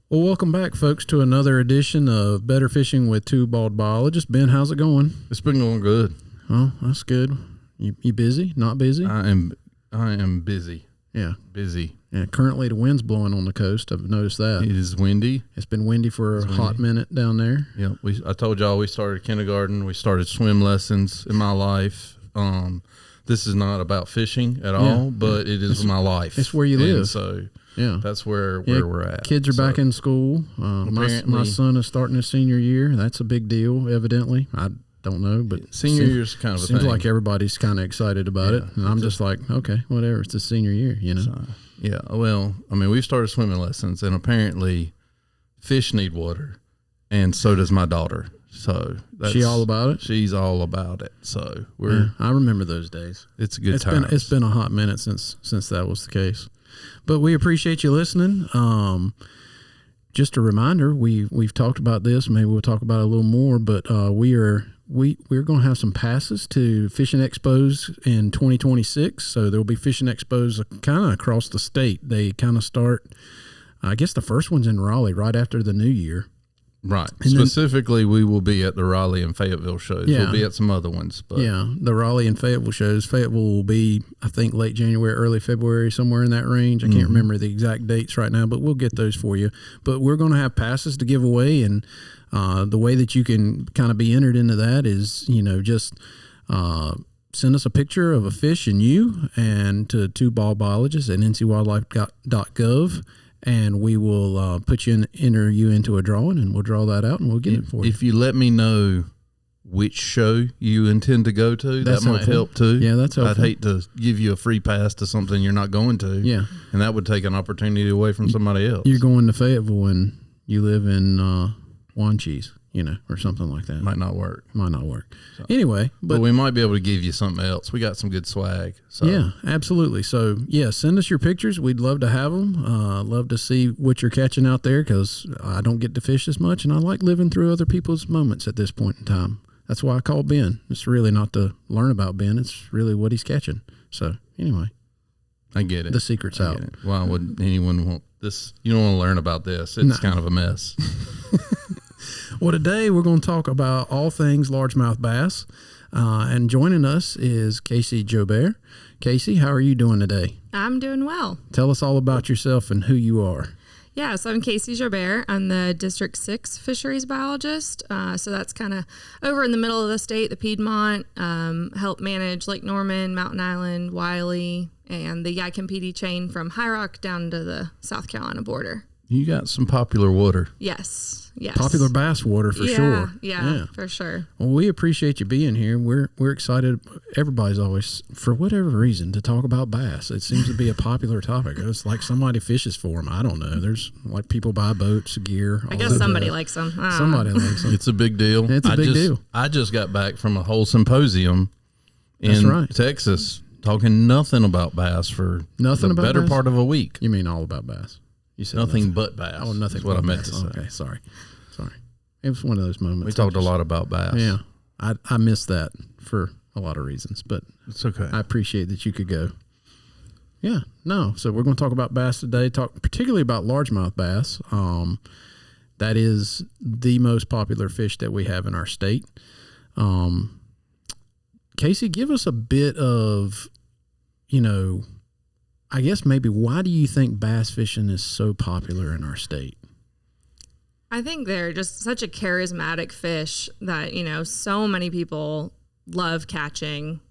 Well, welcome back, folks, to another edition of Better Fishing with Two Bald Biologists. Ben, how's it going? It's been going good. Oh, that's good. You busy? Not busy? I am busy. Yeah. Busy. Yeah. Currently, the wind's blowing on the coast. I've noticed that. It is windy. It's been windy for a hot minute down there. Yeah. I told y'all we started kindergarten. We started swim lessons in my life. This is not about fishing at all, but it is my life. It's where you live. So yeah, that's where we're at. Kids are back in school. My son is starting his senior year. That's a big deal, evidently. I don't know, but senior year's kind of a seems thing. like everybody's kind of excited about it, and I'm just like, okay, whatever. It's a senior year, you know. So, yeah. Well, I mean, we've started swimming lessons, and apparently, fish need water, and so does my daughter. So she all about it. She's all about it. So I remember those days. It's a good time. It's been a hot minute since that was the case. But we appreciate you listening. Just a reminder, we've talked about this. Maybe we'll talk about it a little more. But we're going to have some passes to fishing expos in 2026. So there will be fishing expos kind of across the state. They kind of start. I guess the first one's in Raleigh right after the new year. Right. And specifically, we will be at the Raleigh and Fayetteville shows. Yeah. We'll be at some other ones. But yeah, the Raleigh and Fayetteville shows. Fayetteville will be, I think, late January, early February, somewhere in that range. I can't remember the exact dates right now, but we'll get those for you. But we're going to have passes to give away, and the way that you can kind of be entered into that is, just send us a picture of a fish and you, and to Two Bald Biologists at ncwildlife.gov. And we will enter you into a drawing, and we'll draw that out, and we'll get it for you. If you let me know which show you intend to go to, that might help too. Yeah, that's helpful. I'd hate to give you a free pass to something you're not going to. Yeah. And that would take an opportunity away from somebody else. You're going to Fayetteville and you live in Wanchese, or something like that. Might not work. So, anyway. But we might be able to give you something else. We got some good swag. So. Yeah, absolutely. So, send us your pictures. We'd love to have them. Love to see what you're catching out there, because I don't get to fish as much, and I like living through other people's moments at this point in time. That's why I call Ben. It's really not to learn about Ben. It's really what he's catching. So, anyway. I get it. The secret's out. Why would anyone want this? You don't want to learn about this. It's kind of a mess. Well, today we're going to talk about all things largemouth bass. And joining us is Casey Jobert. Casey, how are you doing today? I'm doing well. Tell us all about yourself and who you are. Yeah, so I'm Casey Jobert. I'm the District 6 fisheries biologist. So that's kind of over in the middle of the state, the Piedmont, help manage Lake Norman, Mountain Island, Wiley, and the Yicampede chain from High Rock down to the South Carolina border. You got some popular water. Yes. Popular bass water for sure. Yeah, for sure. Well, we appreciate you being here. We're excited. Everybody's always, for whatever reason, to talk about bass. It seems to be a popular topic. It's like somebody fishes for them. I don't know. There's like people buy boats, gear. I guess somebody likes them. Somebody likes them. It's a big deal. It's a big deal. I just got back from a whole symposium in Texas talking nothing about bass for the better part of a week. You mean all about bass? You said nothing but bass. Oh, nothing. That's what I meant to say. Okay, sorry. It was one of those moments. We talked a lot about bass. Yeah, I missed that for a lot of reasons, but it's okay. I appreciate that you could go. Yeah, no. So we're going to talk about bass today. Talk particularly about largemouth bass. That is the most popular fish that we have in our state. Casey, give us a bit of, I guess maybe why do you think bass fishing is so popular in our state? I think they're just such a charismatic fish that, so many people love catching.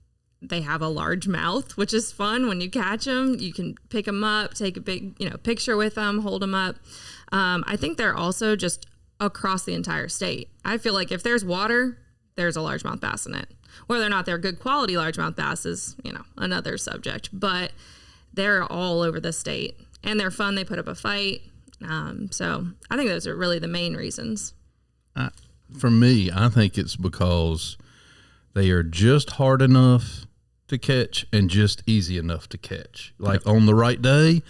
They have a large mouth, which is fun when you catch them. You can pick them up, take a big, picture with them, hold them up. I think they're also just across the entire state. I feel like if there's water, there's a largemouth bass in it. Whether or not they're good quality largemouth bass is, another subject. But they're all over the state, and they're fun. They put up a fight. So I think those are really the main reasons. For me, I think it's because they are just hard enough to catch and just easy enough to catch. Like on the right day,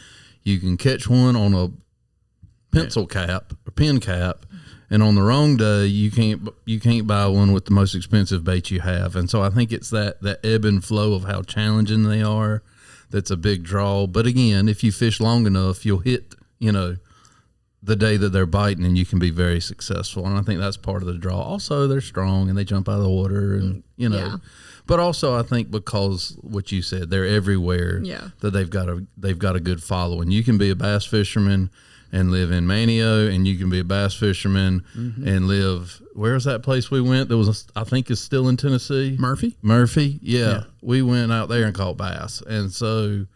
you can catch one on a pencil cap or pen cap, and on the wrong day, you can't buy one with the most expensive bait you have. And so I think it's that ebb and flow of how challenging they are that's a big draw. But again, if you fish long enough, you'll hit, the day that they're biting, and you can be very successful. And I think that's part of the draw. Also, they're strong and they jump out of the water, and Yeah. But also, I think because what you said, they're everywhere. Yeah. That they've got a good following. You can be a bass fisherman and live in Manio, and you can be a bass fisherman and live. Where's that place we went? That was, I think, is still in Tennessee. Murphy. Yeah. We went out there and caught bass, and so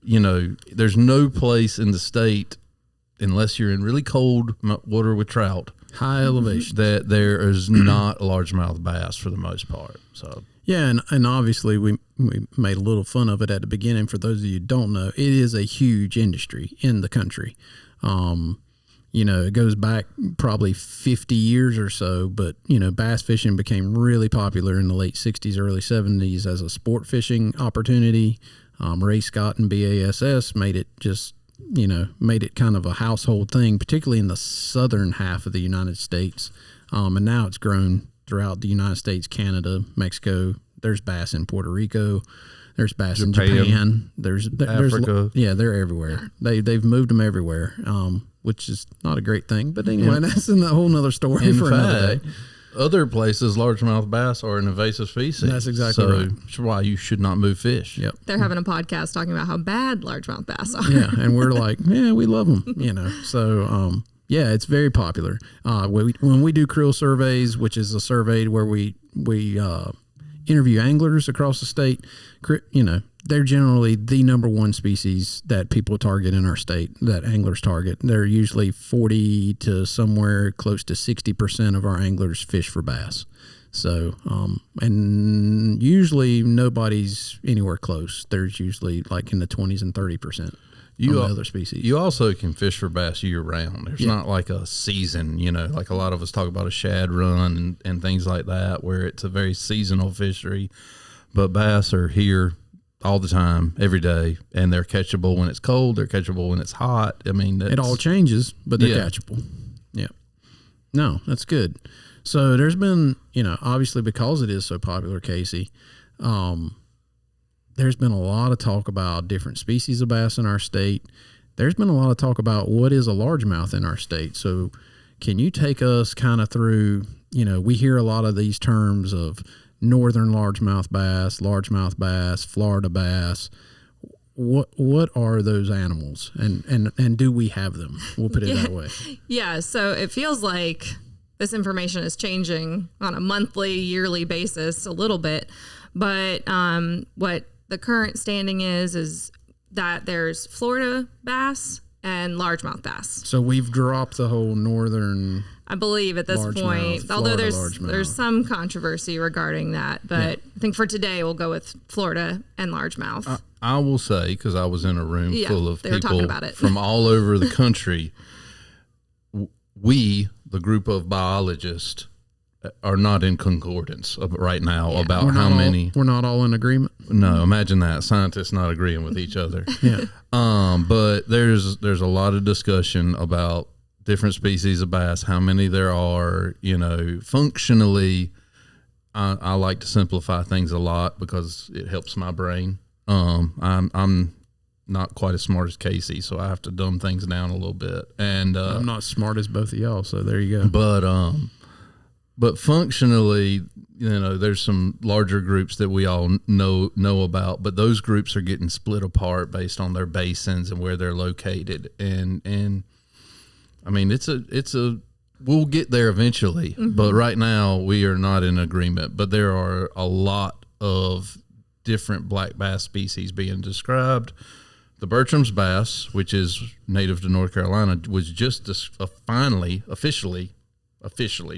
there's no place in the state, unless you're in really cold water with trout, High elevation, that there is not largemouth bass for the most part. So. Yeah, and obviously we made a little fun of it at the beginning. For those of you who don't know, it is a huge industry in the country. It goes back probably 50 years or so, but, bass fishing became really popular in the late 60s, early 70s as a sport fishing opportunity. Ray Scott and BASS made it kind of a household thing, particularly in the southern half of the United States. And now it's grown throughout the United States, Canada, Mexico. There's bass in Puerto Rico. There's bass in Japan. There's Africa. They're everywhere. They've moved them everywhere, which is not a great thing. But anyway, that's a whole nother story for another day. Other places, largemouth bass are an invasive species. That's exactly right. That's why you should not move fish. Yep. They're having a podcast talking about how bad largemouth bass are. Yeah, and we're like, yeah, we love them. So yeah, it's very popular. When we do creel surveys, which is a survey where we interview anglers across the state, they're generally the number one species that people target in our state, that anglers target. They're usually 40 to somewhere close to 60% of our anglers fish for bass. So, and usually nobody's anywhere close. There's usually like in the 20s and 30%. Other species. You also can fish for bass year round. There's not like a season, like a lot of us talk about a shad run and things like that, where it's a very seasonal fishery. But bass are here all the time, every day, and they're catchable when it's cold. They're catchable when it's hot. I mean, it all changes, but they're catchable. Yeah. No, that's good. So there's been, obviously because it is so popular, Casey, there's been a lot of talk about different species of bass in our state. There's been a lot of talk about what is a largemouth in our state. So can you take us kind of through, we hear a lot of these terms of northern largemouth bass, Florida bass. What are those animals, and do we have them? We'll put it that way. Yeah, so it feels like this information is changing on a monthly, yearly basis a little bit. But what the current standing is that there's Florida bass and largemouth bass. So we've dropped the whole northern, I believe at this point, although there's some controversy regarding that. But I think for today we'll go with Florida and largemouth. I will say, because I was in a room full of people from all over the country, we, the group of biologists, are not in concordance right now about how many. We're not all in agreement. No, imagine that, scientists not agreeing with each other. Yeah. But there's a lot of discussion about different species of bass, how many there are. Functionally, I like to simplify things a lot because it helps my brain. I'm not quite as smart as Casey, so I have to dumb things down a little bit. And I'm not smart as both of y'all, so there you go. But functionally, there's some larger groups that we all know about, but those groups are getting split apart based on their basins and where they're located. And I mean, we'll get there eventually, but right now we are not in agreement. But there are a lot of different black bass species being described. The Bertram's bass, which is native to North Carolina, was just officially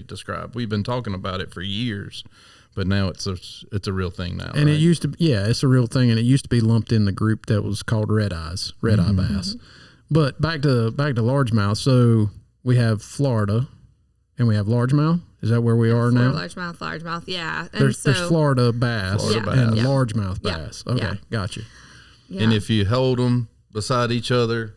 described. We've been talking about it for years, but now it's a real thing now. And right? It used to, it's a real thing, and it used to be lumped in the group that was called red eye bass. But back to largemouth. So we have Florida, and we have largemouth. Is that where we are now? Largemouth, yeah. And there's Florida bass and largemouth bass. Okay, yeah. Gotcha. Yeah. And if you hold them beside each other,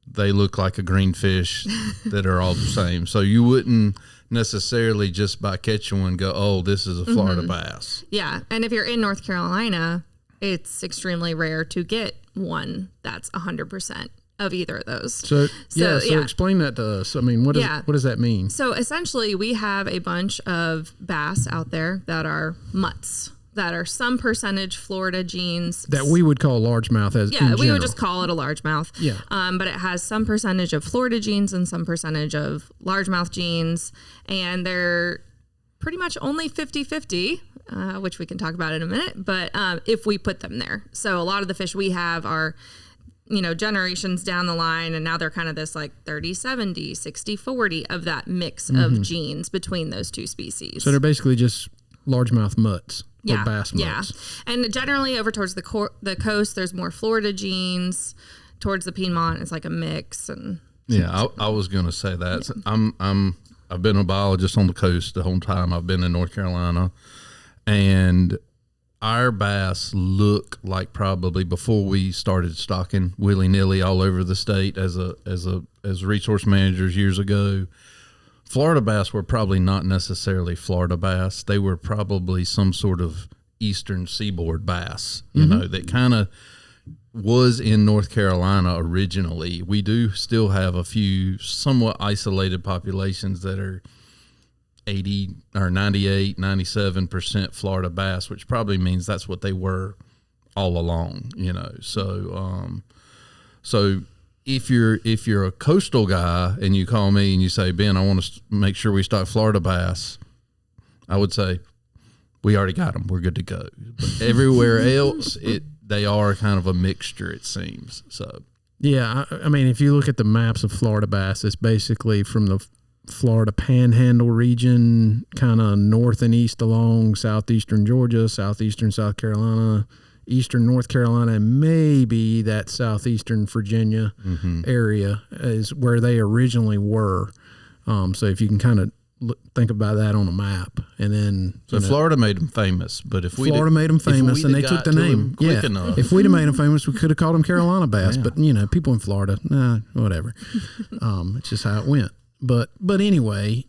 they look like a green fish that are all the same. So you wouldn't necessarily just by catching one go, oh, this is a Florida bass. Yeah. And if you're in North Carolina, it's extremely rare to get one that's 100% of either of those. So explain that to us. I mean, what does that mean? So essentially we have a bunch of bass out there that are mutts, that are some percentage Florida genes. That we would call largemouth as in we general. would just call it a largemouth. Yeah. But it has some percentage of Florida genes and some percentage of largemouth genes. And they're pretty much only 50-50, which we can talk about in a minute. But if we put them there. So a lot of the fish we have are, generations down the line, and now they're kind of this like 30-70, 60-40 of that mix of genes between those two species. So they're basically just largemouth mutts or bass mutts. Yeah. And generally over towards the coast, there's more Florida genes. Towards the Piedmont, it's like a mix. And yeah, I was going to say that. Yeah. I've been a biologist on the coast the whole time I've been in North Carolina, and our bass look like probably before we started stocking willy-nilly all over the state as resource managers years ago. Florida bass were probably not necessarily Florida bass. They were probably some sort of eastern seaboard bass, that kind of was in North Carolina originally. We do still have a few somewhat isolated populations that are 80 or 98, 97% Florida bass, which probably means that's what they were all along, So if you're a coastal guy and you call me and you say, Ben, I want to make sure we stock Florida bass, I would say we already got them. We're good to go. But everywhere else, they are kind of a mixture, it seems. So yeah, I mean, if you look at the maps of Florida bass, it's basically from the Florida Panhandle region, kind of north and east along southeastern Georgia, southeastern South Carolina, eastern North Carolina, and maybe that southeastern Virginia area is where they originally were. So if you can kind of think about that on a map, and then Florida made them famous. But if Florida made them famous, and they took the name. Yeah, if we'd have made them famous, we could have called them Carolina bass. Yeah. But people in Florida, whatever. It's just how it went. But anyway,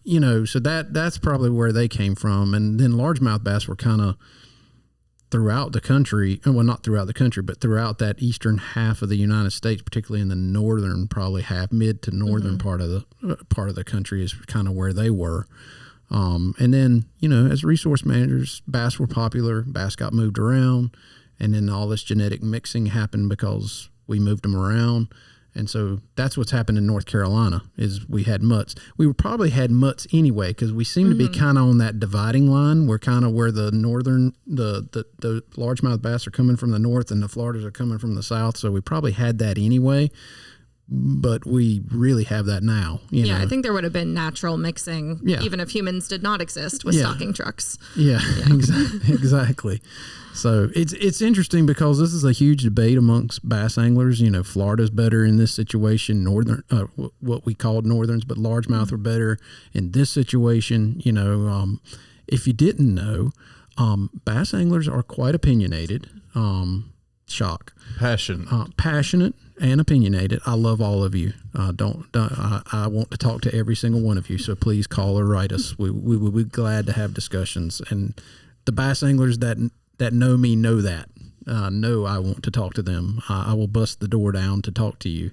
so that's probably where they came from, and then largemouth bass were kind of throughout the country. Well, not throughout the country, but throughout that eastern half of the United States, particularly in the northern, probably mid to northern part of the country is kind of where they were. And then as resource managers, bass were popular. Bass got moved around, and then all this genetic mixing happened because we moved them around. And so that's what's happened in North Carolina is we had mutts. We probably had mutts anyway because we seem to be kind of on that dividing line. We're kind of where the northern, the largemouth bass are coming from the north and the Floridas are coming from the south. So we probably had that anyway, but we really have that now. You know? I think there would have been natural mixing even if humans did not exist with stocking trucks. Yeah. Exactly. So it's interesting because this is a huge debate amongst bass anglers. Florida's better in this situation. Northern, what we called northerns, but largemouth are better in this situation. If you didn't know, bass anglers are quite opinionated. Shock. Passionate and opinionated. I love all of you. I want to talk to every single one of you. So please call or write us. We would be glad to have discussions. And the bass anglers that know me know that. Know I want to talk to them. I will bust the door down to talk to you.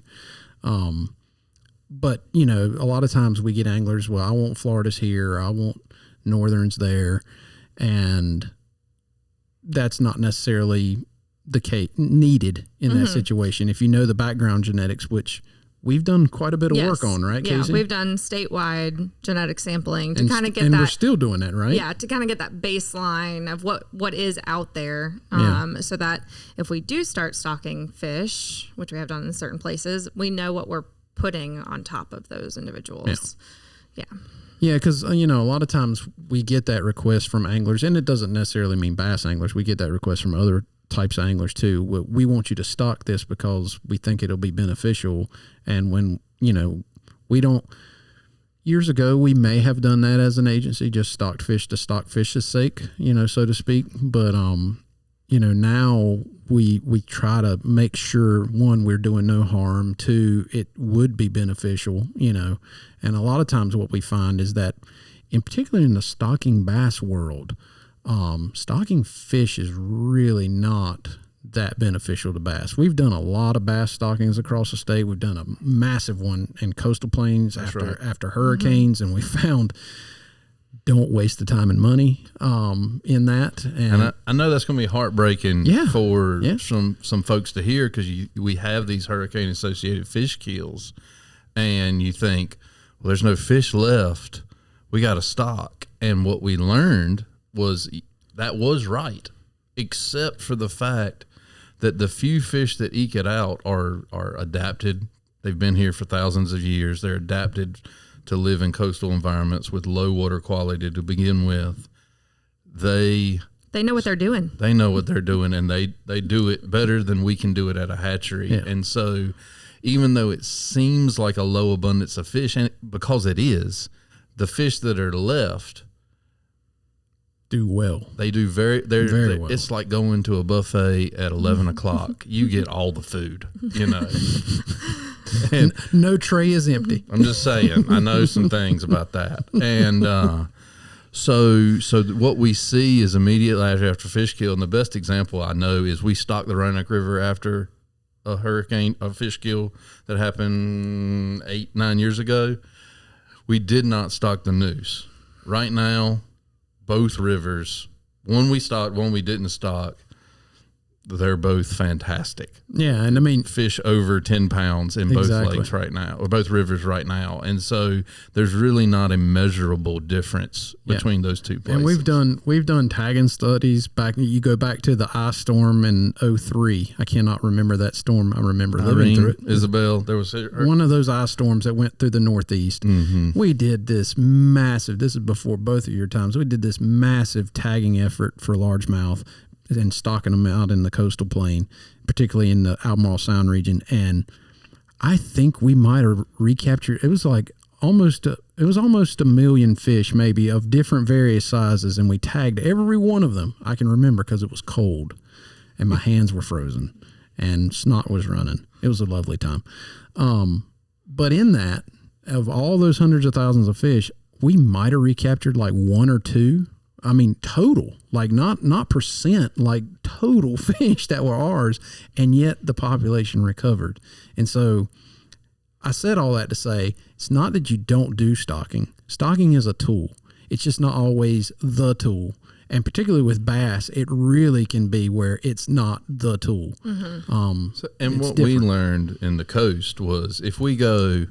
But, a lot of times we get anglers, well, I want Floridas here. I want northerns there. And that's not necessarily the case needed in that situation. If you know the background genetics, which we've done quite a bit of work on, right, Casey? Yeah, we've done statewide genetic sampling to kind of get and that. And we're still doing that, right? Yeah, to kind of get that baseline of what is out there, so that if we do start stocking fish, which we have done in certain places, we know what we're putting on top of those individuals. Yeah, because, a lot of times we get that request from anglers, and it doesn't necessarily mean bass anglers. We get that request from other types of anglers too. We want you to stock this because we think it'll be beneficial. And when, we don't, years ago, we may have done that as an agency, just stocked fish to stock fish's sake, so to speak. But, now we try to make sure, one, we're doing no harm. Two, it would be beneficial, and a lot of times what we find is that particularly in the stocking bass world, stocking fish is really not that beneficial to bass. We've done a lot of bass stockings across the state. We've done a massive one in coastal plains after hurricanes, and we found don't waste the time and money in that. And I know that's going to be heartbreaking for Yeah. some folks to hear, because we have these hurricane associated fish kills, and you think, well, there's no fish left, we got to stock. And what we learned was that was right, except for the fact that the few fish that eke it out are adapted. They've been here for thousands of years. They're adapted to live in coastal environments with low water quality to begin with. They know what they're doing. They know what they're doing, and they do it better than we can do it at a hatchery. Yeah. And so even though it seems like a low abundance of fish, and because it is, the fish that are left do well. They do very well. It's like going to a buffet at 11 o'clock. You get all the food, you know. And no tray is empty. I'm just saying, I know some things about that. And so what we see is immediately after fish kill, and the best example I know is we stocked the Roanoke River after a fish kill that happened 8-9 years ago. We did not stock the noose. Right now, both rivers, one we stocked, one we didn't stock, they're both fantastic. Yeah, and I mean, fish over 10 pounds in both lakes right now, or both rivers right now. And so there's really not a measurable difference between those two places. And we've done tagging studies back. You go back to the ice storm in 2003. I cannot remember that storm. I remember living through it. Isabel, there was one of those ice storms that went through the Northeast. Mm-hmm. We did this massive, this is before both of your times, we did this massive tagging effort for largemouth and stocking them out in the coastal plain, particularly in the Albemarle Sound region. And I think we might have recaptured, it was almost a million fish maybe of different various sizes. And we tagged every one of them. I can remember because it was cold and my hands were frozen and snot was running. It was a lovely time. But in that, of all those hundreds of thousands of fish, we might have recaptured like one or two. I mean, total, like not percent, like total fish that were ours, and yet the population recovered. And so I said all that to say, it's not that you don't do stocking. Stocking is a tool. It's just not always the tool. And particularly with bass, it really can be where it's not the tool. Mm-hmm. And what we learned in the coast was if we go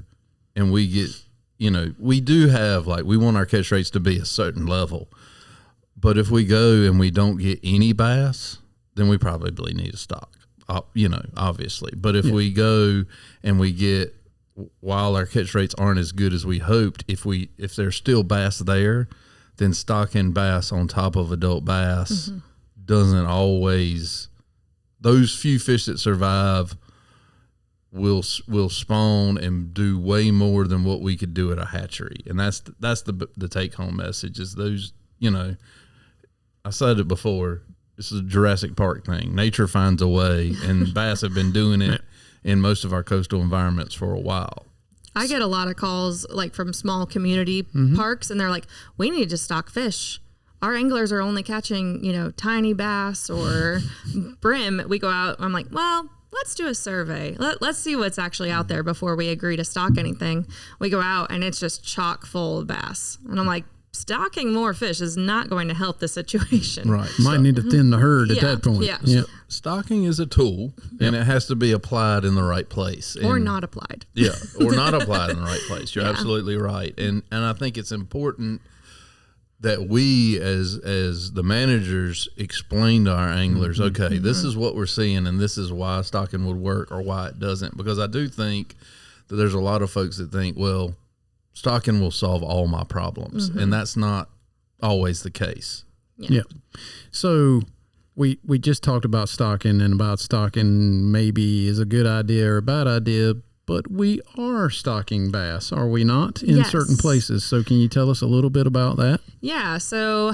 and we get, we do have, like, we want our catch rates to be a certain level. But if we go and we don't get any bass, then we probably need to stock, obviously. But if we go and we get, while our catch rates aren't as good as we hoped, if there's still bass there, then stocking bass on top of adult bass doesn't always, those few fish that survive will spawn and do way more than what we could do at a hatchery. And that's the take home message is those, I said it before, this is a Jurassic Park thing. Nature finds a way, and bass have been doing it in most of our coastal environments for a while. I get a lot of calls like from small community parks, and they're like, we need to stock fish. Our anglers are only catching, tiny bass or brim. We go out, I'm like, well, let's do a survey. Let's see what's actually out there before we agree to stock anything. We go out, and it's just chock full of bass. And I'm like, stocking more fish is not going to help the situation. Right. Might need to thin the herd at that point. Yeah. Stocking is a tool, and it has to be applied in the right place. Or not applied. Yeah, or not applied in the right place. You're absolutely right. And I think it's important that we as the managers explain to our anglers, okay, this is what we're seeing, and this is why stocking would work or why it doesn't. Because I do think that there's a lot of folks that think, well, stocking will solve all my problems, and that's not always the case. Yeah. So we just talked about stocking and about stocking maybe is a good idea or a bad idea, but we are stocking bass, are we not, in certain places? So can you tell us a little bit about that? Yeah. So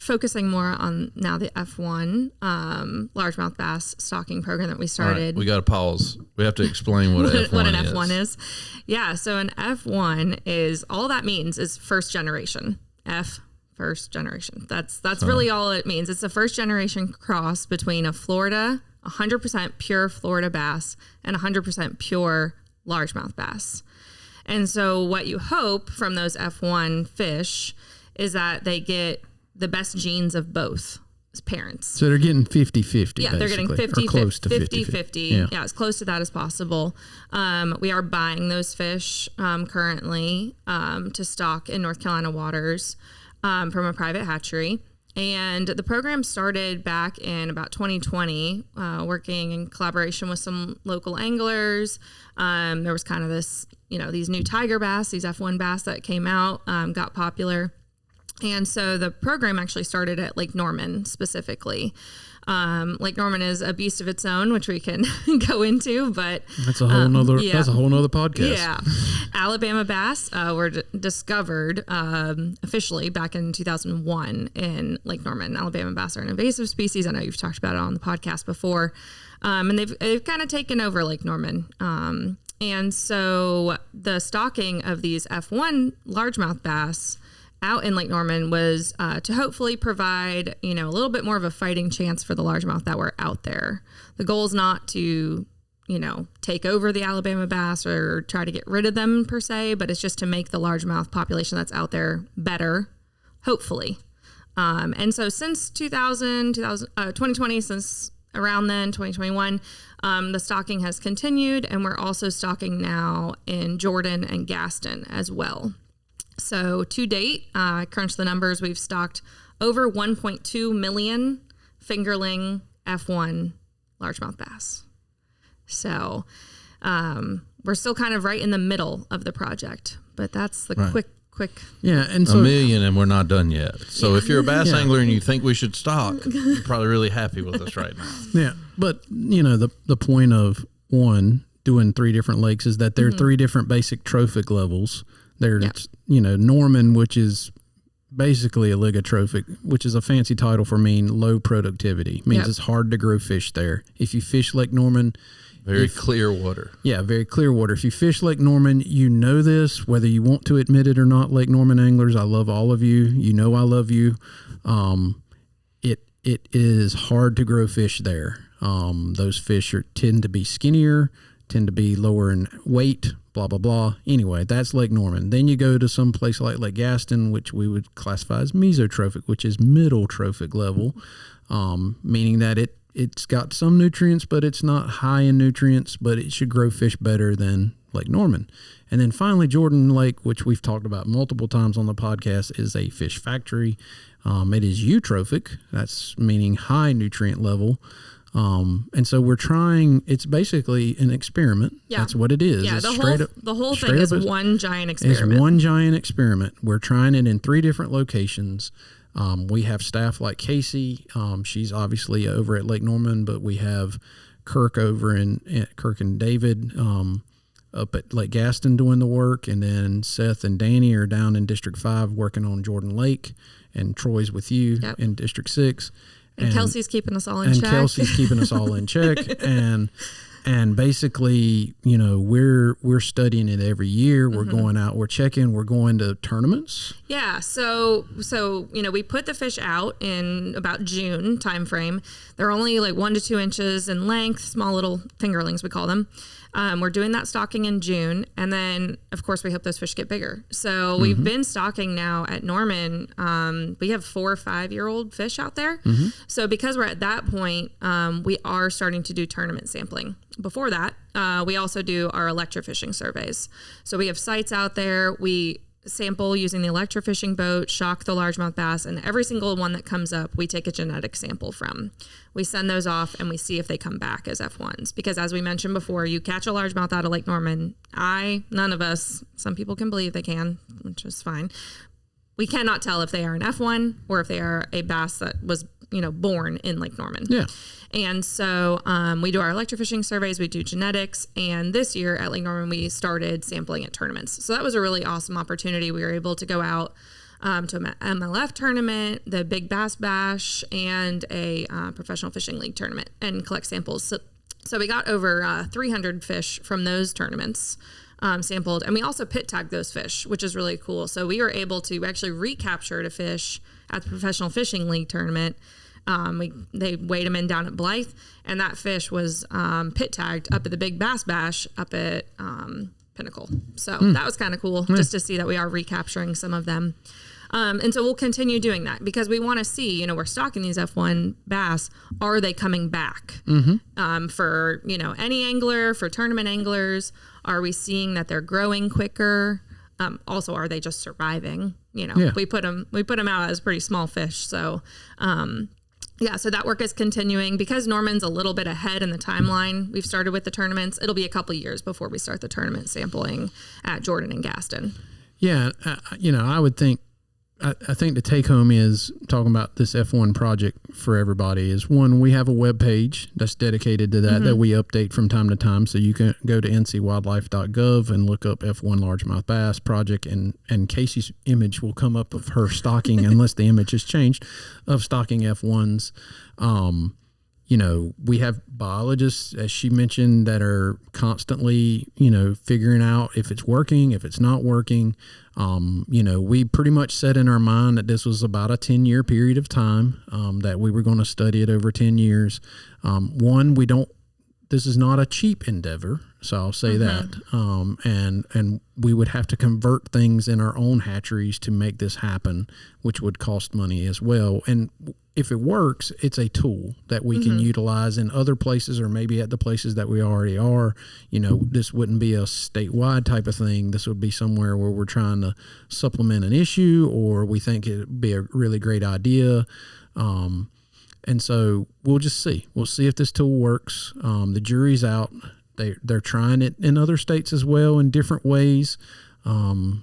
focusing more on now the F1 largemouth bass stocking program that we started. Right, we got to pause. We have to explain what an F1 what an is. F1 is. Yeah. So an F1 is, all that means is first generation. F, First generation. That's really all it means. It's a first generation cross between a Florida, 100% pure Florida bass and 100% pure largemouth bass. And so what you hope from those F1 fish is that they get the best genes of both parents. So they're getting 50-50. Yeah, they're getting 50, close to 50-50. Yeah, as close to that as possible. We are buying those fish currently to stock in North Carolina waters from a private hatchery. And the program started back in about 2020, working in collaboration with some local anglers. There was kind of this, these new tiger bass, these F1 bass that came out, got popular. And so the program actually started at Lake Norman specifically. Lake Norman is a beast of its own, which we can go into, but that's a whole nother podcast. Yeah. Alabama bass were discovered officially back in 2001 in Lake Norman. Alabama bass are an invasive species. I know you've talked about it on the podcast before. And they've kind of taken over Lake Norman. And so the stocking of these F1 largemouth bass out in Lake Norman was to hopefully provide, a little bit more of a fighting chance for the largemouth that were out there. The goal is not to, take over the Alabama bass or try to get rid of them per se, but it's just to make the largemouth population that's out there better, hopefully. And so since 2020, since around then, 2021, the stocking has continued, and we're also stocking now in Jordan and Gaston as well. So to date, I crunched the numbers. We've stocked over 1.2 million fingerling F1 largemouth bass. So we're still kind of right in the middle of the project, but that's the quick. Yeah, and so $1 million, and we're not done yet. So if you're a bass angler and you think we should stock, you're probably really happy with us right now. Yeah, but the point of doing 3 different lakes is that there are 3 different basic trophic levels. There's, Norman, which is basically a oligotrophic, which is a fancy title for low productivity. Means it's hard to grow fish there. If you fish Lake Norman, very clear water. Yeah, very clear water. If you fish Lake Norman, you know this, whether you want to admit it or not, Lake Norman anglers, I love all of you. You know I love you. It is hard to grow fish there. Those fish tend to be skinnier, tend to be lower in weight, blah, blah, blah. Anyway, that's Lake Norman. Then you go to some place like Lake Gaston, which we would classify as mesotrophic, which is middle trophic level, meaning that it's got some nutrients, but it's not high in nutrients, but it should grow fish better than Lake Norman. And then finally, Jordan Lake, which we've talked about multiple times on the podcast, is a fish factory. It is eutrophic. That's meaning high nutrient level. And so we're trying, it's basically an experiment. Yeah. That's what it is. Yeah, it's the whole thing is one giant experiment. It's one giant experiment. We're trying it in 3 different locations. We have staff like Casey. She's obviously over at Lake Norman, but we have Kirk Kirk and David up at Lake Gaston doing the work. And then Seth and Danny are down in District 5 working on Jordan Lake, and Troy's with you in District 6. And Kelsey's keeping us all in check. And Kelsey's keeping us all in check. And basically, we're studying it every year. We're going out, we're checking, we're going to tournaments. Yeah. So we put the fish out in about June timeframe. They're only like 1 to 2 inches in length, small little fingerlings, we call them. We're doing that stocking in June. And then, of course, we hope those fish get bigger. So we've been stocking now at Norman. We have 4 or 5-year-old fish out there. So because we're at that point, we are starting to do tournament sampling. Before that, we also do our electrofishing surveys. So we have sites out there. We sample using the electrofishing boat, shock the largemouth bass, and every single one that comes up, we take a genetic sample from. We send those off and we see if they come back as F1s. Because as we mentioned before, you catch a largemouth out of Lake Norman. None of us, some people can believe they can, which is fine. We cannot tell if they are an F1 or if they are a bass that was, born in Lake Norman. Yeah. And so we do our electrofishing surveys, we do genetics, and this year at Lake Norman, we started sampling at tournaments. So that was a really awesome opportunity. We were able to go out to an MLF tournament, the Big Bass Bash, and a professional fishing league tournament and collect samples. So we got over 300 fish from those tournaments. sampled, and we also pit tagged those fish, which is really cool. So we were able to actually recapture a fish at the Professional Fishing League tournament. They weighed him in down at Blythe, and that fish was pit tagged up at the Big Bass Bash up at Pinnacle. So that was kind of cool just to see that we are recapturing some of them. And so we'll continue doing that because we want to see, we're stocking these F1 bass. Are they coming back for, any angler, for tournament anglers? Are we seeing that they're growing quicker? Also, are they just surviving? We put them out as pretty small fish. So, so that work is continuing because Norman's a little bit ahead in the timeline. We've started with the tournaments. It'll be a couple years before we start the tournament sampling at Jordan and Gaston. Yeah. I would think, I think the take home is talking about this F1 project for everybody is one, we have a web page that's dedicated to that we update from time to time. So you can go to ncwildlife.gov and look up F1 largemouth bass project and Casey's image will come up of her stocking unless the image has changed of stocking F1s. We have biologists, as she mentioned, that are constantly, figuring out if it's working, if it's not working. We pretty much set in our mind that this was about a 10-year period of time, that we were going to study it over 10 years. This is not a cheap endeavor, so I'll say that. And we would have to convert things in our own hatcheries to make this happen, which would cost money as well. And if it works, it's a tool that we can utilize in other places or maybe at the places that we already are. This wouldn't be a statewide type of thing. This would be somewhere where we're trying to supplement an issue or we think it'd be a really great idea. And so we'll just see. We'll see if this tool works. The jury's out. They're trying it in other states as well in different ways. I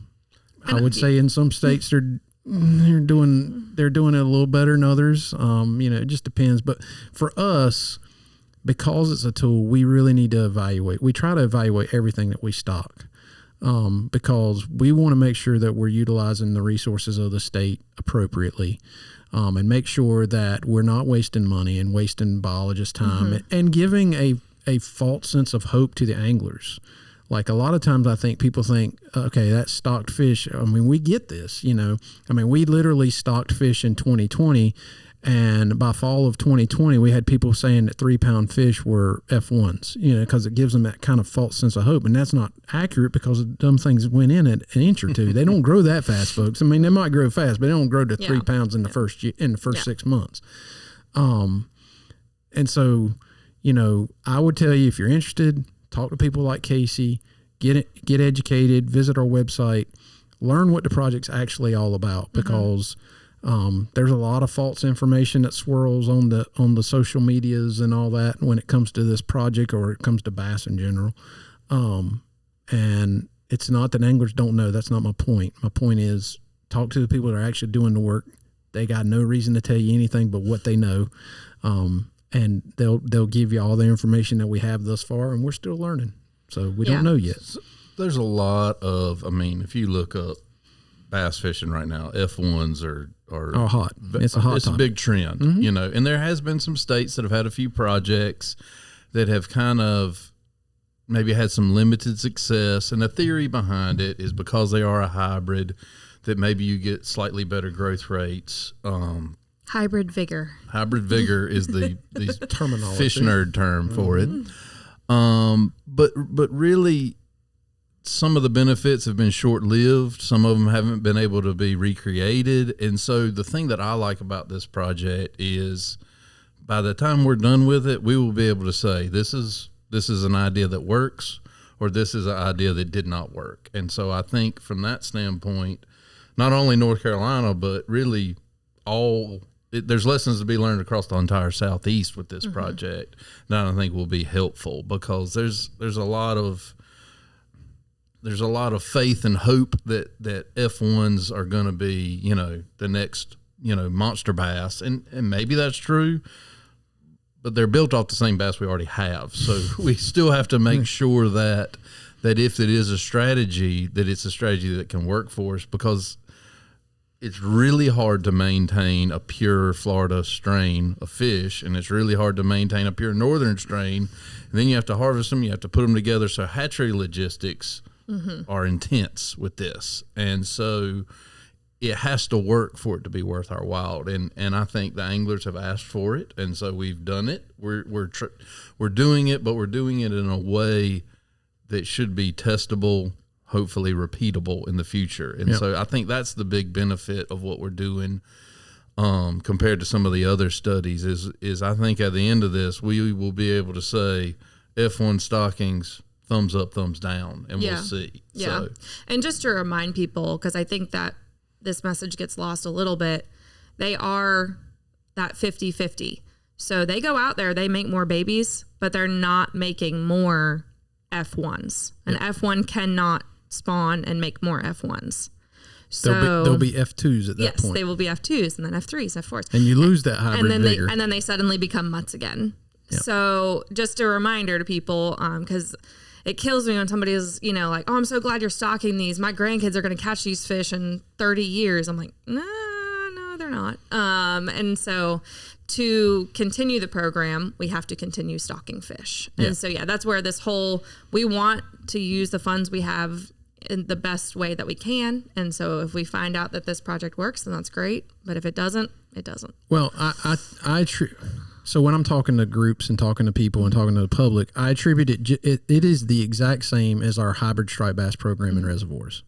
would say in some states they're doing it a little better than others. It just depends. But for us, because it's a tool, we really need to evaluate. We try to evaluate everything that we stock. Because we want to make sure that we're utilizing the resources of the state appropriately. And make sure that we're not wasting money and wasting biologists' time and giving a false sense of hope to the anglers. Like a lot of times I think people think, okay, that's stocked fish. I mean, we get this, we literally stocked fish in 2020 and by fall of 2020, we had people saying that 3-pound fish were F1s, because it gives them that kind of false sense of hope. And that's not accurate because them things went in at an inch or two. They don't grow that fast, folks. I mean, they might grow fast, but they don't grow to 3 pounds in the first 6 months. And so, I would tell you if you're interested, talk to people like Casey, get educated, visit our website, learn what the project's actually all about because there's a lot of false information that swirls on the social medias and all that when it comes to this project or it comes to bass in general. And it's not that anglers don't know. That's not my point. My point is talk to the people that are actually doing the work. They got no reason to tell you anything but what they know. And they'll give you all the information that we have thus far, and we're still learning. So we don't know yet. There's a lot of, if you look up bass fishing right now, F1s are hot. It's a hot It's topic. a big trend, and there has been some states that have had a few projects that have kind of maybe had some limited success. And the theory behind it is because they are a hybrid that maybe you get slightly better growth rates. Hybrid vigor. Hybrid vigor is the Terminology. fish nerd term for it. But really, some of the benefits have been short-lived. Some of them haven't been able to be recreated. And so the thing that I like about this project is by the time we're done with it, we will be able to say, this is an idea that works or this is an idea that did not work. And so I think from that standpoint, not only North Carolina, but really there's lessons to be learned across the entire Southeast with this project that I think will be helpful because there's a lot of faith and hope that F1s are going to be, the next, monster bass. And maybe that's true, but they're built off the same bass we already have. So we still have to make sure that if it is a strategy, that it's a strategy that can work for us because it's really hard to maintain a pure Florida strain of fish, and it's really hard to maintain a pure northern strain. And then you have to harvest them, you have to put them together. So hatchery logistics are intense with this. And so it has to work for it to be worth our while. And I think the anglers have asked for it. And so we've done it. We're doing it, but we're doing it in a way that should be testable, hopefully repeatable in the future. And so I think that's the big benefit of what we're doing compared to some of the other studies is I think at the end of this, we will be able to say F1 stockings, thumbs up, thumbs down, and we'll see. Yeah. So. And just to remind people, because I think that this message gets lost a little bit, they are that 50-50. So they go out there, they make more babies, but they're not making more F1s. An F1 cannot spawn and make more F1s. So they'll be F2s at that point. Yes, they will be F2s and then F3s, F4s. And you lose that hybrid vigor. And then they suddenly become mutts again. Yep. So just a reminder to people, because it kills me when somebody is, like, oh, I'm so glad you're stocking these. My grandkids are going to catch these fish in 30 years. I'm like, no, they're not. And so to continue the program, we have to continue stocking fish. And so, that's where we want to use the funds we have in the best way that we can. And so if we find out that this project works, then that's great. But if it doesn't, it doesn't. Well, so when I'm talking to groups and talking to people and talking to the public, I attribute it is the exact same as our hybrid striped bass program in reservoirs.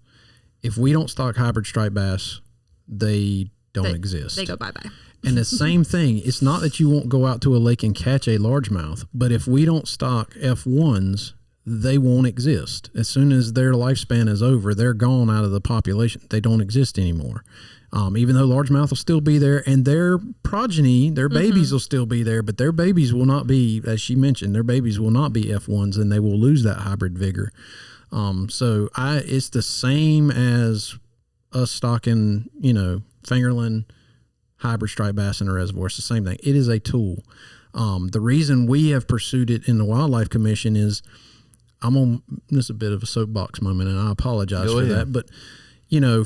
If we don't stock hybrid striped bass, they don't exist. They go bye-bye. And the same thing, it's not that you won't go out to a lake and catch a largemouth, but if we don't stock F1s, they won't exist. As soon as their lifespan is over, they're gone out of the population. They don't exist anymore. Even though largemouth will still be there and their progeny, their babies will still be there, but their babies will not be, as she mentioned, their babies will not be F1s and they will lose that hybrid vigor. So it's the same as us stocking, fingerling, hybrid striped bass in a reservoir. It's the same thing. It is a tool. The reason we have pursued it in the Wildlife Commission is, this is a bit of a soapbox moment and I apologize for that, but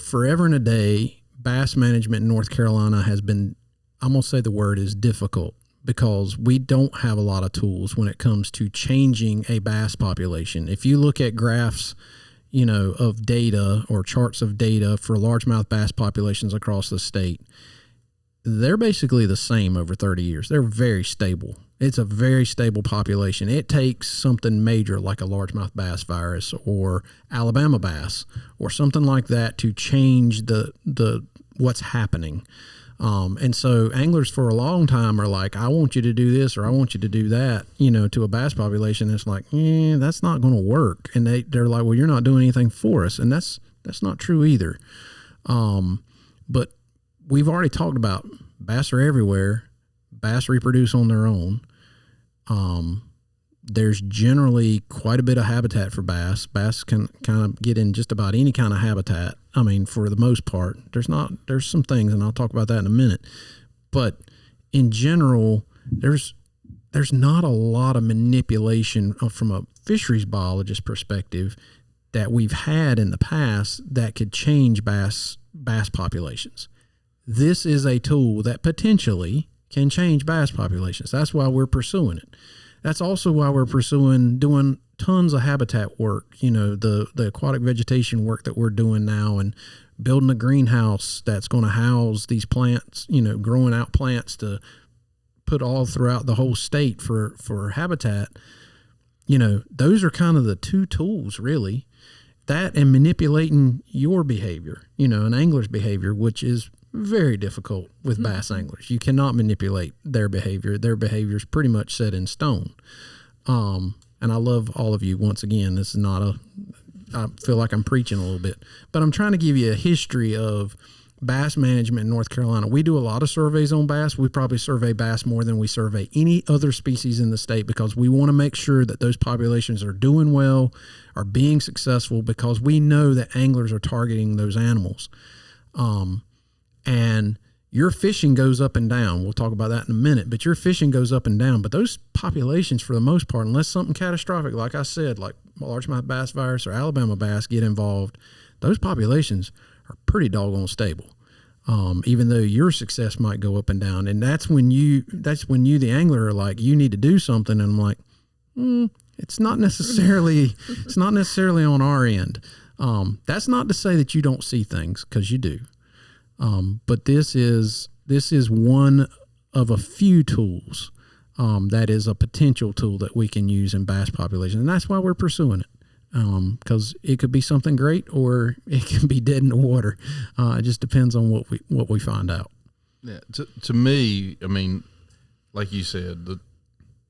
forever and a day, bass management in North Carolina has been, I'm going to say the word is difficult because we don't have a lot of tools when it comes to changing a bass population. If you look at graphs, of data or charts of data for largemouth bass populations across the state, they're basically the same over 30 years. They're very stable. It's a very stable population. It takes something major like a largemouth bass virus or Alabama bass or something like that to change the what's happening. And so anglers for a long time are like, I want you to do this or I want you to do that, to a bass population. It's like, that's not going to work. And they're like, well, you're not doing anything for us. And that's not true either. But we've already talked about bass are everywhere. Bass reproduce on their own. There's generally quite a bit of habitat for bass. Bass can kind of get in just about any kind of habitat. I mean, for the most part, there's some things, and I'll talk about that in a minute. But in general, there's not a lot of manipulation from a fisheries biologist perspective that we've had in the past that could change bass populations. This is a tool that potentially can change bass populations. That's why we're pursuing it. That's also why we're pursuing doing tons of habitat work, the aquatic vegetation work that we're doing now and building a greenhouse that's going to house these plants, growing out plants to put all throughout the whole state for habitat. Those are kind of the two tools really, that and manipulating your behavior, an angler's behavior, which is very difficult with bass anglers. You cannot manipulate their behavior. Their behavior is pretty much set in stone. And I love all of you. Once again, this is not I feel like I'm preaching a little bit, but I'm trying to give you a history of bass management in North Carolina. We do a lot of surveys on bass. We probably survey bass more than we survey any other species in the state because we want to make sure that those populations are doing well, are being successful, because we know that anglers are targeting those animals. And your fishing goes up and down. We'll talk about that in a minute, but your fishing goes up and down. But those populations, for the most part, unless something catastrophic, like I said, like largemouth bass virus or Alabama bass get involved, those populations are pretty doggone stable. Even though your success might go up and down. And that's when you, the angler, are like, you need to do something. And I'm like, It's not necessarily on our end. That's not to say that you don't see things, because you do. But this is one of a few tools that is a potential tool that we can use in bass population, and that's why we're pursuing it. Because it could be something great, or it can be dead in the water. It just depends on what we find out. Yeah, to me, I mean, like you said,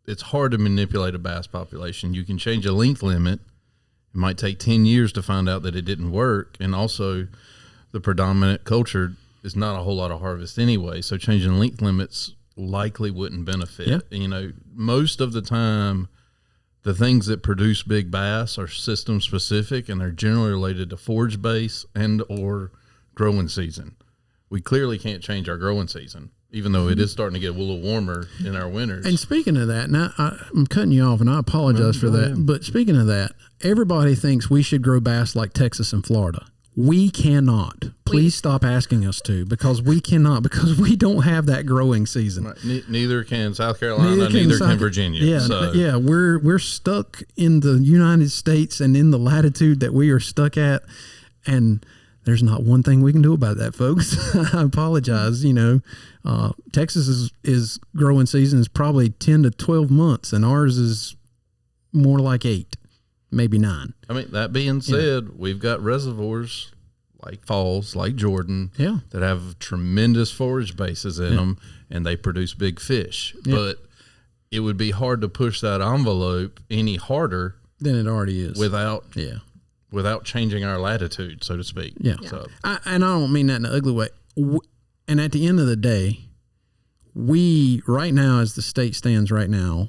it's hard to manipulate a bass population. You can change a length limit. It might take 10 years to find out that it didn't work, and also the predominant culture is not a whole lot of harvest anyway. So changing length limits likely wouldn't benefit. Yeah. And, you know, most of the time, the things that produce big bass are system specific, and they're generally related to forage base and or growing season. We clearly can't change our growing season, even though it is starting to get a little warmer in our winters. And speaking of that, now I'm cutting you off, and I apologize for that. But speaking of that, everybody thinks we should grow bass like Texas and Florida. We cannot. Please stop asking us to, because we cannot, because we don't have that growing season. Right. Neither can South Carolina, neither can Virginia. Yeah, so. yeah, we're stuck in the United States and in the latitude that we are stuck at, and there's not one thing we can do about that, folks. I apologize. You know, Texas is growing season is probably 10 to 12 months, and ours is more like 8. Maybe 9. I mean, that being said, we've got reservoirs like Falls, like Jordan, that have tremendous forage bases in them, and they produce big fish. But it would be hard to push that envelope any harder than it already is without changing our latitude, so to speak. Yeah. So. And I don't mean that in an ugly way. And at the end of the day, we, right now, as the state stands right now,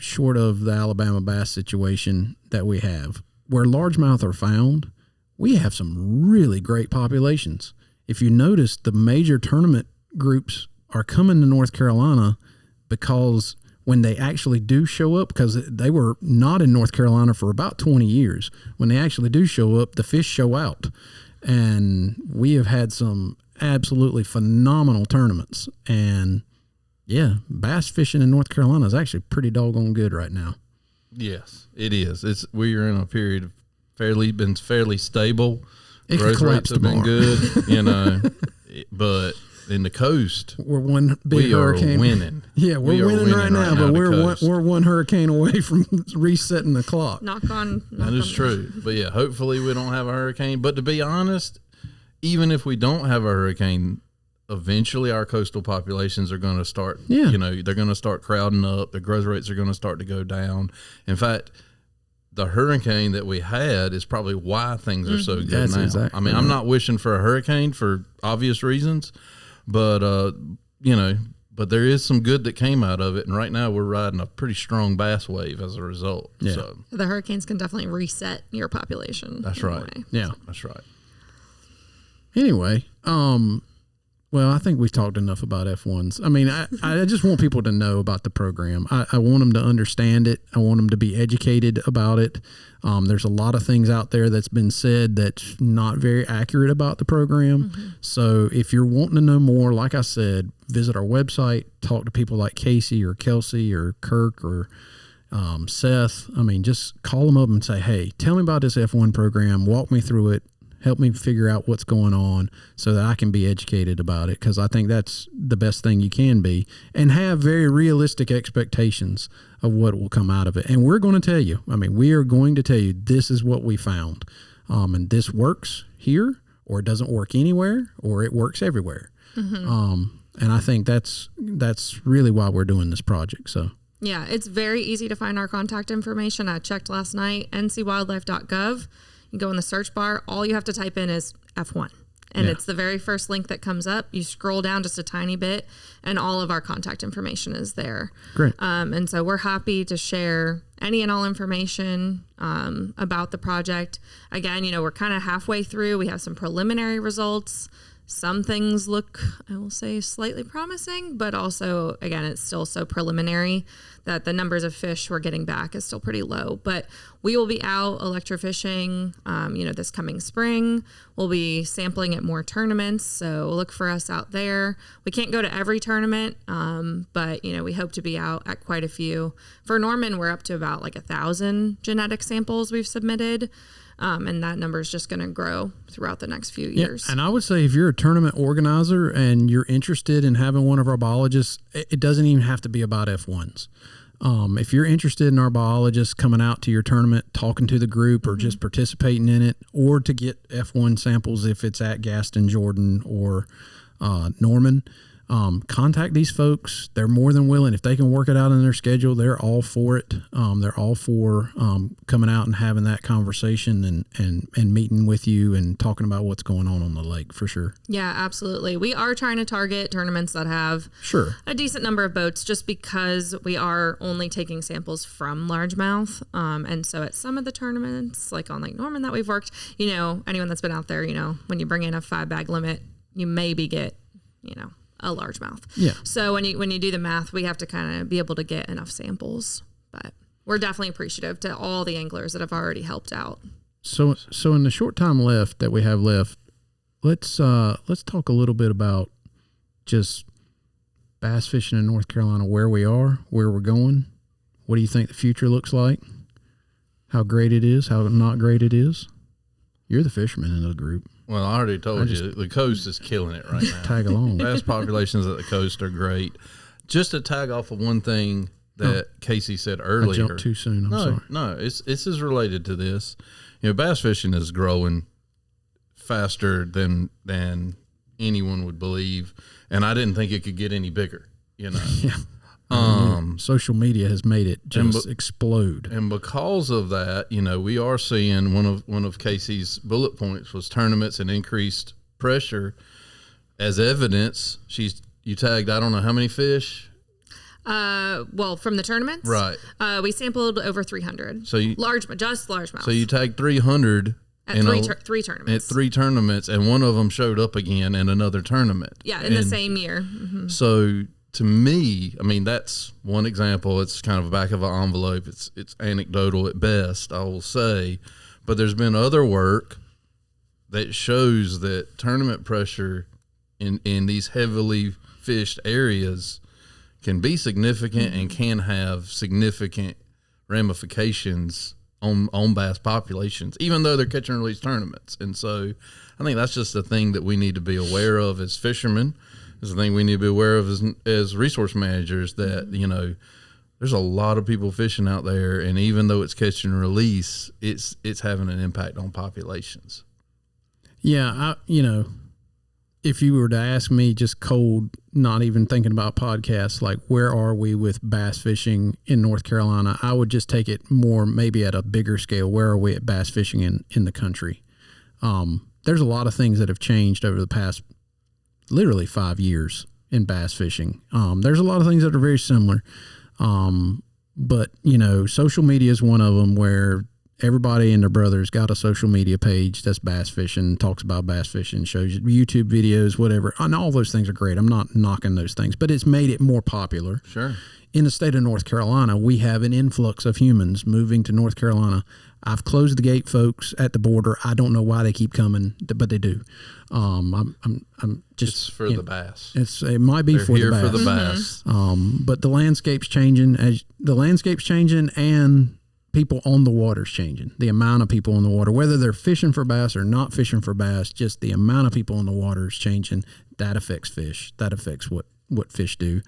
short of the Alabama bass situation that we have, where largemouth are found, we have some really great populations. If you notice, the major tournament groups are coming to North Carolina because when they actually do show up, because they were not in North Carolina for about 20 years, when they actually do show up, the fish show out. And we have had some absolutely phenomenal tournaments. And yeah, bass fishing in North Carolina is actually pretty doggone good right now. Yes, it is. We're in a period of fairly stable. It Growth rates have been good, you know, but in the coast, we're one big hurricane. Are winning. Yeah, we're winning right now, but we're one hurricane away from resetting the clock. That is true. But yeah, hopefully we don't have a hurricane. But to be honest, even if we don't have a hurricane, eventually our coastal populations are going to start, you know, they're going to start crowding up. The growth rates are going to start to go down. In fact, the hurricane that we had is probably why things are so good now. Exactly. I mean, I'm not wishing for a hurricane for obvious reasons, but, you know, but there is some good that came out of it. And right now we're riding a pretty strong bass wave as a result. Yeah. So the hurricanes can definitely reset your population. That's right. Yeah, that's right. Anyway, well, I think we've talked enough about F1s. I mean, I just want people to know about the program. I want them to understand it. I want them to be educated about it. There's a lot of things out there that's been said that's not very accurate about the program. Mm-hmm. So if you're wanting to know more, like I said, visit our website, talk to people like Casey or Kelsey or Kirk or Seth. I mean, just call them up and say, hey, tell me about this F1 program. Walk me through it. Help me figure out what's going on so that I can be educated about it, because I think that's the best thing you can be, and have very realistic expectations of what will come out of it. And we're going to tell you, I mean, we are going to tell you this is what we found, and this works here, or it doesn't work anywhere, or it works everywhere. Mm-hmm. And I think that's really why we're doing this project. So yeah, it's very easy to find our contact information. I checked last night, ncwildlife.gov. You go in the search bar, all you have to type in is F1. And it's the very first link that comes up. You scroll down just a tiny bit, and all of our contact information is there. Great. And so we're happy to share any and all information about the project. Again, you know, we're kind of halfway through. We have some preliminary results. some things look, I will say, slightly promising, but also, again, it's still so preliminary that the numbers of fish we're getting back is still pretty low. But we will be out electrofishing, this coming spring. We'll be sampling at more tournaments, so look for us out there. We can't go to every tournament, but, we hope to be out at quite a few. For Norman, we're up to about 1,000 genetic samples we've submitted. And that number is just going to grow throughout the next few years. Yeah, and I would say if you're a tournament organizer and you're interested in having one of our biologists, it doesn't even have to be about F1s. If you're interested in our biologists coming out to your tournament, talking to the group or just participating in it, or to get F1 samples if it's at Gaston, Jordan, or Norman, contact these folks. They're more than willing. If they can work it out in their schedule, they're all for it. They're all for coming out and having that conversation and meeting with you and talking about what's going on the lake, for sure. Yeah, absolutely. We are trying to target tournaments that have a decent number of boats, just because we are only taking samples from largemouth. And so at some of the tournaments, like on Lake Norman that we've worked, anyone that's been out there, when you bring in a 5-bag limit, you maybe get, a largemouth. Yeah. So when you do the math, we have to kind of be able to get enough samples. But we're definitely appreciative to all the anglers that have already helped out. So in the short time left that we have left, let's talk a little bit about just bass fishing in North Carolina, where we are, where we're going. What do you think the future looks like? How great it is, how not great it is. You're the fisherman in the group. Well, I already told you, the coast is killing it right now. Tag along. Bass populations at the coast are great. Just to tag off of one thing that Casey said earlier. I jumped too soon. I'm sorry. No, it's is related to this. Bass fishing is growing faster than anyone would believe, and I didn't think it could get any bigger. Yeah. Social media has made it just explode. And because of that, we are seeing one of Casey's bullet points was tournaments and increased pressure. As evidence, you tagged, I don't know how many fish. From the tournaments, right? We sampled over 300. So largemouth. So you tagged 300 at three tournaments. At 3 tournaments, and one of them showed up again in another tournament. Yeah, in the same year. Mm-hmm. So to me, that's one example. It's kind of back of an envelope. It's anecdotal at best, I will say. But there's been other work that shows that tournament pressure in these heavily fished areas can be significant and can have significant ramifications on bass populations, even though they're catch and release tournaments. And so I think that's just a thing that we need to be aware of as fishermen. Is the thing we need to be aware of as resource managers, that there's a lot of people fishing out there, and even though it's catch and release, it's having an impact on populations. Yeah, if you were to ask me just cold, not even thinking about podcasts, like where are we with bass fishing in North Carolina, I would just take it more maybe at a bigger scale. Where are we at bass fishing in the country? There's a lot of things that have changed over the past literally 5 years in bass fishing. There's a lot of things that are very similar. But social media is one of them, where everybody and their brother's got a social media page that's bass fishing, talks about bass fishing, shows you YouTube videos, whatever. And all those things are great. I'm not knocking those things, but it's made it more popular. Sure. In the state of North Carolina, we have an influx of humans moving to North Carolina. I've closed the gate, folks, at the border. I don't know why they keep coming, but they do. I'm just it's for the bass. It might be They're for here the bass. for the bass. But the landscape's changing. And people on the water's changing. The amount of people on the water, whether they're fishing for bass or not fishing for bass, just the amount of people on the water is changing. That affects fish. That affects what fish do.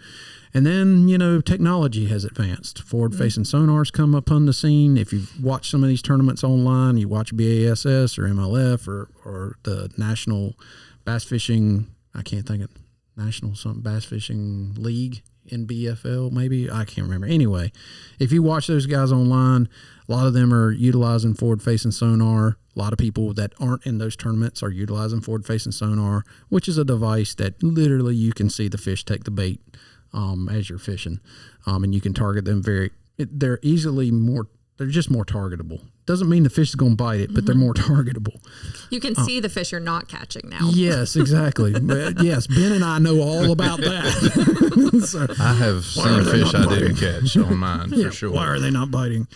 And then, technology has advanced. Forward-facing sonars come upon the scene. If you've watched some of these tournaments online, you watch BASS or MLF or the National Bass Fishing, I can't think of National something, Bass Fishing League, NBFL maybe, I can't remember. Anyway, if you watch those guys online, a lot of them are utilizing forward-facing sonar. A lot of people that aren't in those tournaments are utilizing forward-facing sonar, which is a device that literally you can see the fish take the bait as you're fishing, and you can target them they're easily more just more targetable. Doesn't mean the fish is going to bite it, but they're more targetable. You can see the fish you're not catching now. Yes, exactly. But yes, Ben and I know all about that. So, I have seen fish I didn't catch on mine for sure. why are they not biting?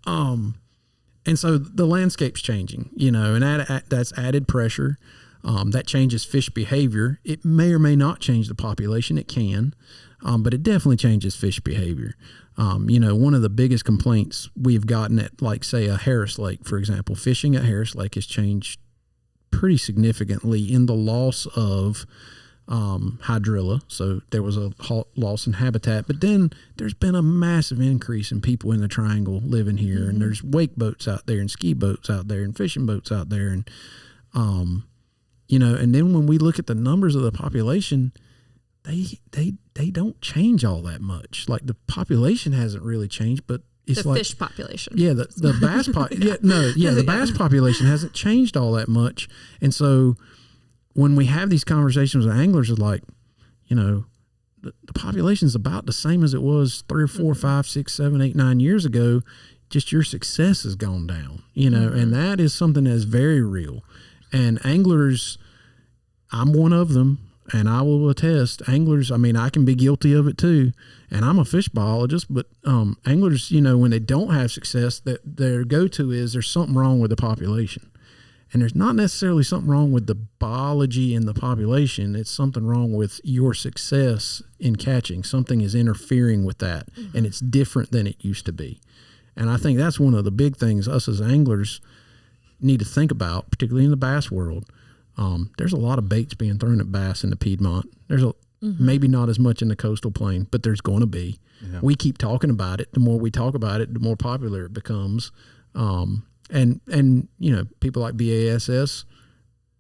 And so the landscape's changing, and that's added pressure. That changes fish behavior. It may or may not change the population. It can, but it definitely changes fish behavior. One of the biggest complaints we've gotten at, like, say, a Harris Lake, for example, fishing at Harris Lake has changed pretty significantly in the loss of hydrilla. So there was a loss in habitat, but then there's been a massive increase in people in the triangle living here, and there's wake boats out there and ski boats out there and fishing boats out there. And, and then when we look at the numbers of the population, they don't change all that much. Like, the population hasn't really changed, but it's the fish population. Yeah, the bass the bass population hasn't changed all that much. And so when we have these conversations with anglers, it's like, the population is about the same as it was 3 or 4, 5, 6, 7, 8, 9 years ago. Just your success has gone down, and that is something that's very real. And anglers, I'm one of them, and I will attest, anglers, I can be guilty of it too, and I'm a fish biologist, but anglers, when they don't have success, that their go-to is there's something wrong with the population. And there's not necessarily something wrong with the biology in the population. It's something wrong with your success in catching. Something is interfering with that, and it's different than it used to be. And I think that's one of the big things us as anglers need to think about, particularly in the bass world. There's a lot of baits being thrown at bass in the Piedmont. There's maybe not as much in the coastal plain, but there's going to be. Yeah. We keep talking about it. The more we talk about it, the more popular it becomes. And people like BASS,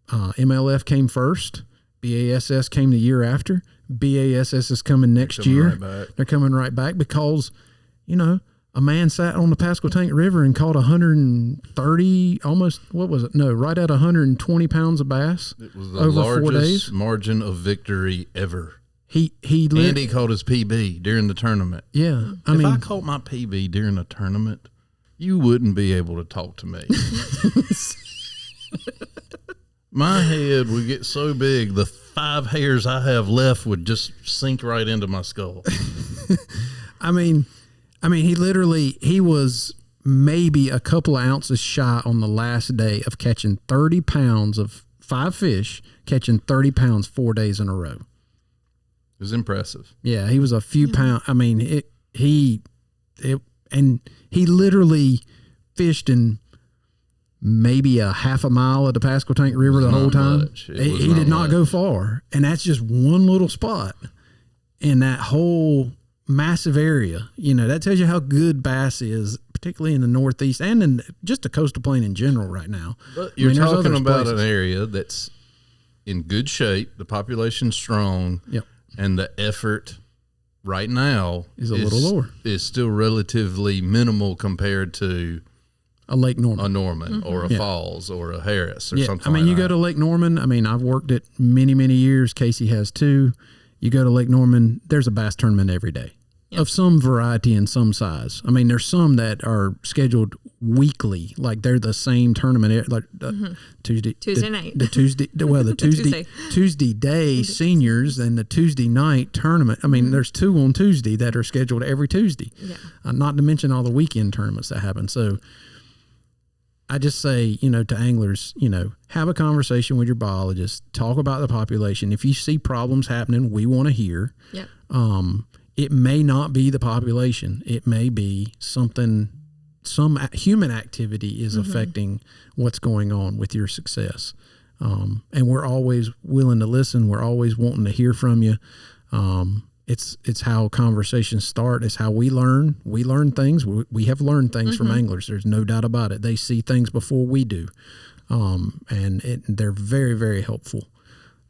MLF came first. BASS came the year after. BASS is coming next year. They're coming right back because, a man sat on the Pasquotank River and caught 130, almost, what was it? No, right at 120 pounds of bass. It was the largest margin of victory ever. Andy caught his PB during the tournament. Yeah. If I caught my PB during a tournament, you wouldn't be able to talk to me. My head would get so big, the 5 hairs I have left would just sink right into my skull. He was maybe a couple of ounces shy on the last day of catching 30 pounds of 5 fish, catching 30 pounds 4 days in a row. It was impressive. Yeah, he was a few pounds. And he literally fished in maybe a half a mile of the Pasquotank River the whole time. He did not go far. And that's just one little spot in that whole massive area. That tells you how good bass is, particularly in the Northeast and in just the coastal plain in general right now. But you're talking about an area that's in good shape, the population's strong, yep, and the effort right now is a little lower. Is still relatively minimal compared to a Lake Norman, or a Falls or a Harris or something. You go to Lake Norman. I've worked it many, many years. Casey has too. You go to Lake Norman, there's a bass tournament every day of some variety and some size. There's some that are scheduled weekly, like they're the same tournament, like Tuesday night, the Tuesday day seniors and the Tuesday night tournament. There's 2 on Tuesday that are scheduled every Tuesday. Yeah. Not to mention all the weekend tournaments that happen. So I just say, to anglers, have a conversation with your biologist, talk about the population. If you see problems happening, we want to hear. Yep. It may not be the population. It may be some human activity is affecting what's going on with your success. And we're always willing to listen. We're always wanting to hear from you. It's how conversations start. It's how we learn. We learn things. We have learned things from anglers. There's no doubt about it. They see things before we do. They're very, very helpful.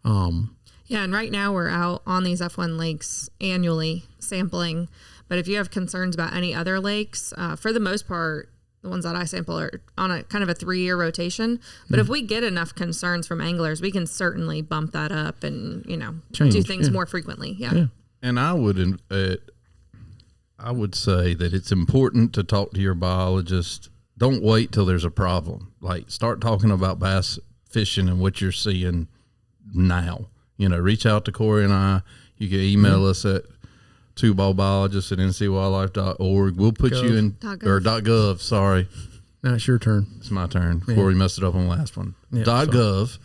Yeah, and right now we're out on these F1 lakes annually sampling. But if you have concerns about any other lakes, for the most part, the ones that I sample are on a kind of a 3-year rotation. But if we get enough concerns from anglers, we can certainly bump that up and, do things more frequently. Yeah. And I I would say that it's important to talk to your biologist. Don't wait till there's a problem. Like, start talking about bass fishing and what you're seeing now. Reach out to Corey and I. You can email us at tuballbiologist@ncwildlife.org. We'll put you in or .gov. Sorry, now it's your turn. It's my turn. Yeah. Corey messed it up on the last one. Yeah, .gov.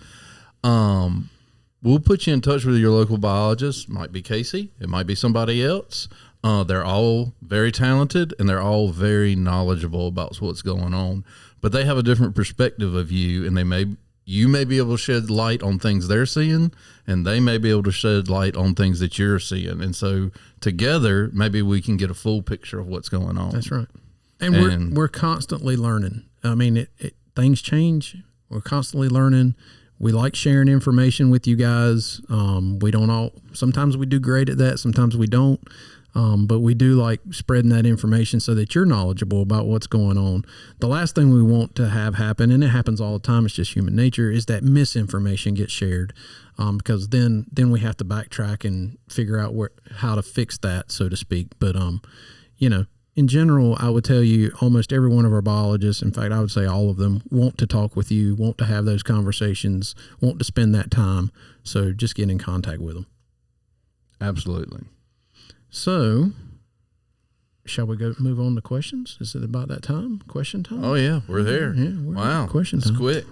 We'll put you in touch with your local biologist. Might be Casey. It might be somebody else. They're all very talented and they're all very knowledgeable about what's going on. But they have a different perspective of you, and you may be able to shed light on things they're seeing, and they may be able to shed light on things that you're seeing. And so together, maybe we can get a full picture of what's going on. That's right. And we're constantly learning. I mean, things change. We're constantly learning. We like sharing information with you guys. Sometimes we do great at that. Sometimes we don't. But we do like spreading that information so that you're knowledgeable about what's going on. The last thing we want to have happen, and it happens all the time, it's just human nature, is that misinformation gets shared. Because then we have to backtrack and figure out how to fix that, so to speak. But, in general, I would tell you almost every one of our biologists, in fact, I would say all of them, want to talk with you, want to have those conversations, want to spend that time. So just get in contact with them. Absolutely. So, shall we move on to questions? Is it about that time? Question time? Oh, yeah. We're there. Yeah, wow. Question time. It's quick.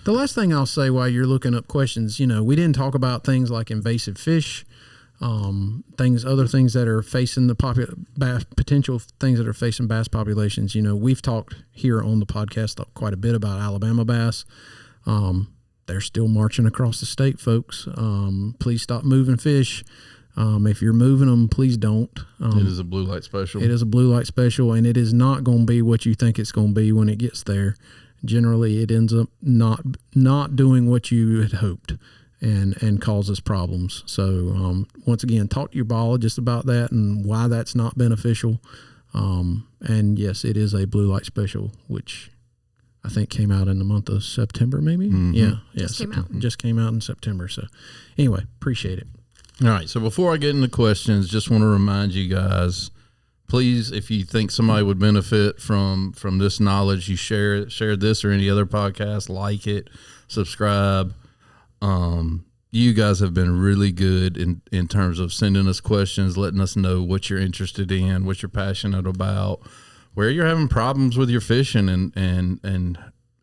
The last thing I'll say while you're looking up questions, we didn't talk about things like invasive fish, other things that are facing the potential things that are facing bass populations. We've talked here on the podcast quite a bit about Alabama bass. They're still marching across the state, folks. Please stop moving fish. If you're moving them, please don't. It is a blue light special. It is a blue light special, and it is not going to be what you think it's going to be when it gets there. Generally, it ends up not doing what you had hoped and causes problems. So, once again, talk to your biologist about that and why that's not beneficial. And yes, it is a blue light special, which I think came out in the month of September, maybe. Mm-hmm. Yeah. Just came out in September. So, anyway, appreciate it. All right. So before I get into questions, just want to remind you guys, please, if you think somebody would benefit from this knowledge, you share this or any other podcast, like it, subscribe. You guys have been really good in terms of sending us questions, letting us know what you're interested in, what you're passionate about, where you're having problems with your fishing, and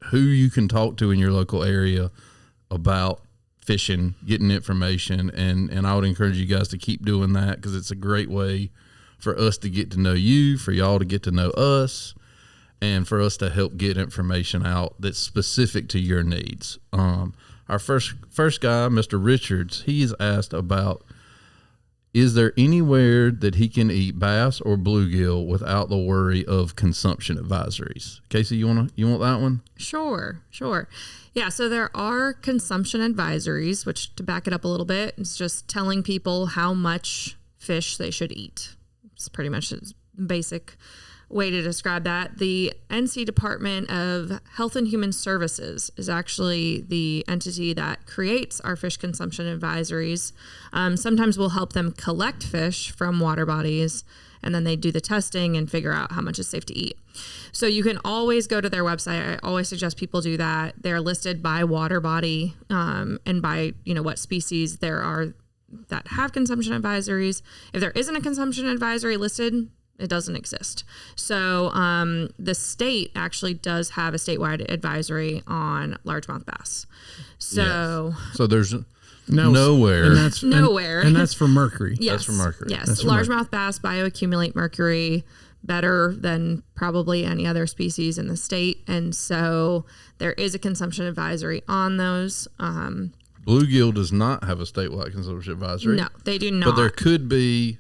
who you can talk to in your local area about fishing, getting information. And I would encourage you guys to keep doing that, because it's a great way for us to get to know you, for y'all to get to know us, and for us to help get information out that's specific to your needs. Our first guy, Mr. Richards, he's asked about, is there anywhere that he can eat bass or bluegill without the worry of consumption advisories? Casey, you want that one? Sure. Yeah, so there are consumption advisories, which, to back it up a little bit, is just telling people how much fish they should eat. It's pretty much a basic way to describe that. The NC Department of Health and Human Services is actually the entity that creates our fish consumption advisories. Sometimes we'll help them collect fish from water bodies, and then they do the testing and figure out how much is safe to eat. So you can always go to their website. I always suggest people do that. They're listed by water body and by what species there are that have consumption advisories. If there isn't a consumption advisory listed, it doesn't exist. So the state actually does have a statewide advisory on largemouth bass. So there's nowhere. And that's nowhere. And that's for mercury. Yes. That's for mercury. Yes. Largemouth bass bioaccumulate mercury better than probably any other species in the state. And so there is a consumption advisory on those. Bluegill does not have a statewide consumption advisory. No, they do not. But there could be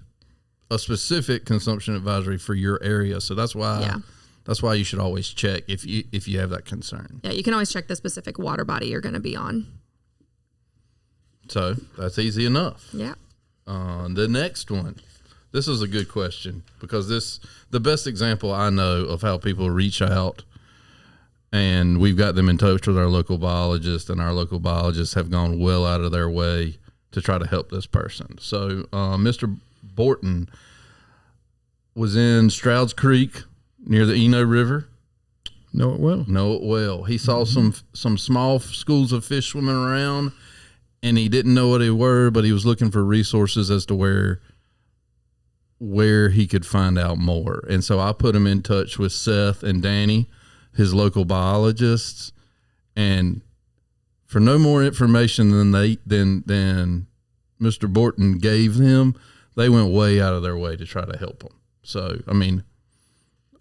a specific consumption advisory for your area. So that's why you should always check if you have that concern. Yeah, you can always check the specific water body you're going to be on. So that's easy enough. Yeah. The next one. This is a good question, because the best example I know of how people reach out, and we've got them in touch with our local biologist, and our local biologists have gone well out of their way to try to help this person. So Mr. Borton was in Strouds Creek near the Eno River. Know it well. Know it well. He saw some small schools of fish swimming around, and he didn't know what they were, but he was looking for resources as to where he could find out more. And so I put him in touch with Seth and Danny, his local biologists, and for no more information than Mr. Borton gave them, they went way out of their way to try to help him. So, I mean,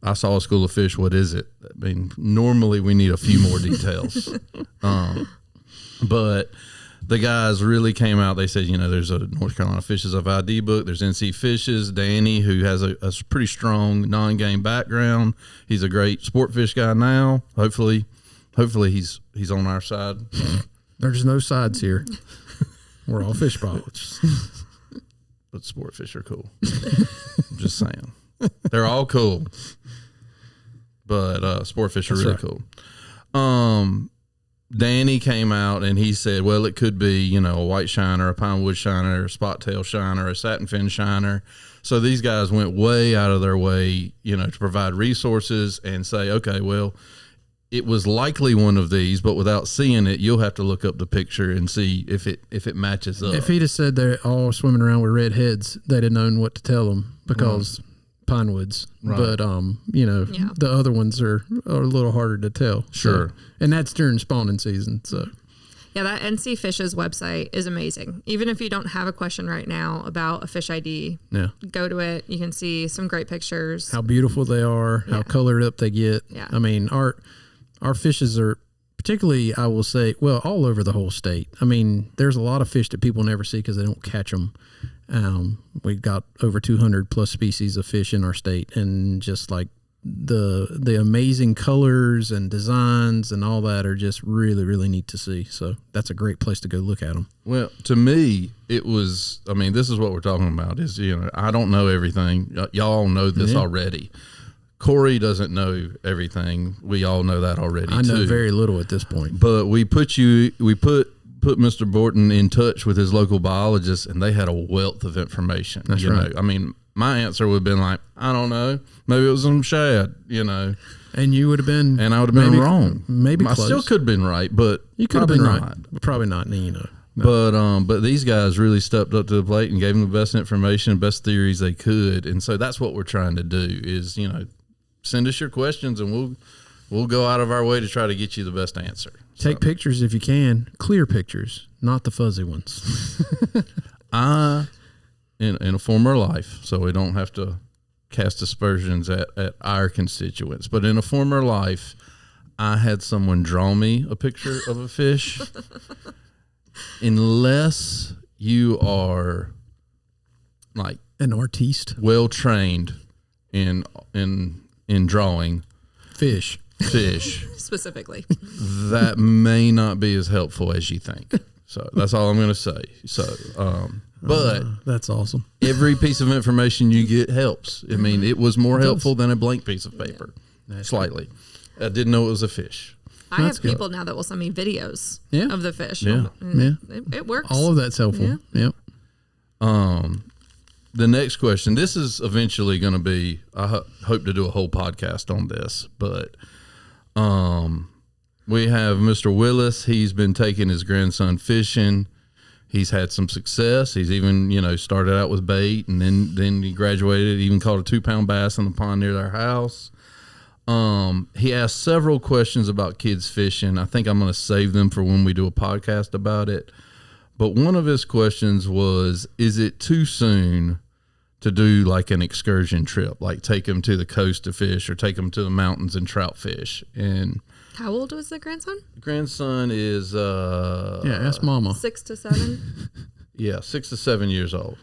I saw a school of fish. What is it? I mean, normally we need a few more details. But the guys really came out. They said, you know, there's a North Carolina Fishes of ID book. There's NC Fishes. Danny, who has a pretty strong non-game background. He's a great sport fish guy now. Hopefully he's on our side. There's no sides here. We're all fish biologists. But sport fish are cool. I'm just saying. They're all cool. But sport fish are really cool. Danny came out and he said, well, it could be, you know, a white shiner, a pine wood shiner, a spot tail shiner, a satin fin shiner. So these guys went way out of their way, you know, to provide resources and say, okay, well, it was likely one of these, but without seeing it, you'll have to look up the picture and see if it matches up. If he'd have said they're all swimming around with red heads, they'd have known what to tell them because pine woods. Right. But you know, the other ones are a little harder to tell. Sure. So, and that's during spawning season. So Yeah, that NC Fishes website is amazing. Even if you don't have a question right now about a fish ID, go to it. You can see some great pictures. How beautiful they are, how colored up they get. Yeah. I mean, our fishes are particularly, I will say, well, all over the whole state. I mean, there's a lot of fish that people never see because they don't catch them. We've got over 200 plus species of fish in our state, and just like the amazing colors and designs and all that are just really, really neat to see. So that's a great place to go look at them. Well, to me, it was, I mean, this is what we're talking about is, you know, I don't know everything. Y'all know this already. Corey doesn't know everything. We all know that already. I know very little at this point. But we put Mr. Borton in touch with his local biologist, and they had a wealth of information. That's right. I mean, my answer would have been like, I don't know. Maybe it was some shad, you know. And you would have been, and I would have been wrong. Maybe I close. still could have been right, but you could have been not. right. But probably not. You know. No. But these guys really stepped up to the plate and gave them the best information, best theories they could, and so that's what we're trying to do. Is, you know, send us your questions, and we'll go out of our way to try to get you the best answer. Take pictures if you can, clear pictures, not the fuzzy ones. In a former life, so we don't have to cast aspersions at our constituents, but in a former life, I had someone draw me a picture of a fish. Unless you are like an artiste, well trained in drawing fish specifically, that may not be as helpful as you think. So that's all I'm going to say. So, but that's awesome. Every piece of information you get helps. I mean, it was more helpful than a blank piece of paper, slightly. I didn't know it was a fish. I have people now that will send me videos of the fish. Yeah. It works. All of that's helpful. Yeah. The next question, this is eventually going to be, I hope to do a whole podcast on this, but we have Mr. Willis. He's been taking his grandson fishing. He's had some success. He's even, you know, started out with bait, and then he graduated, even caught a 2-pound bass in the pond near their house. He asked several questions about kids fishing. I think I'm going to save them for when we do a podcast about it. But one of his questions was, is it too soon to do like an excursion trip, like take them to the coast to fish or take them to the mountains and trout fish? And how old was the grandson? The grandson is ask mama. 6 to 7. 6 to 7 years old.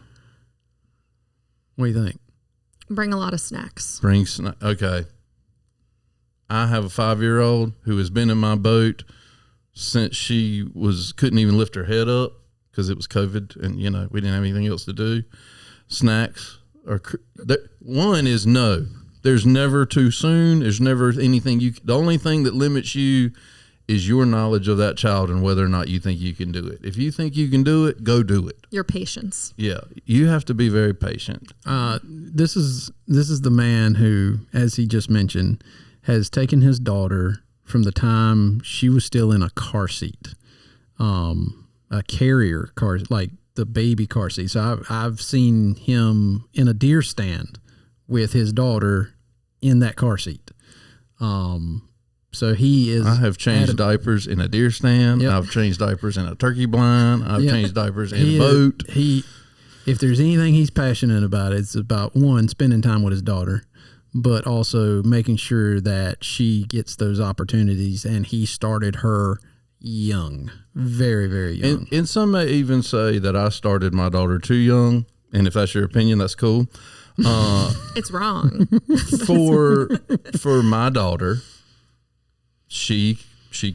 What do you think? Bring a lot of snacks. Okay. I have a 5-year-old who has been in my boat since she couldn't even lift her head up because it was COVID, and you know we didn't have anything else to do. Snacks are one is no. There's never too soon. There's never anything the only thing that limits you is your knowledge of that child and whether or not you think you can do it. If you think you can do it, go do it. Your patience. Yeah, you have to be very patient. This is the man who, as he just mentioned, has taken his daughter from the time she was still in a car seat, a carrier car, like the baby car seat. So I've seen him in a deer stand with his daughter in that car seat. So he is. I have changed diapers in a deer stand. Yep. I've changed diapers in a turkey blind. I've Yep. changed diapers in a boat. If there's anything he's passionate about, it's about, one, spending time with his daughter, but also making sure that she gets those opportunities. And he started her young, very, very young. And some may even say that I started my daughter too young. And if that's your opinion, that's cool. It's wrong. For my daughter, she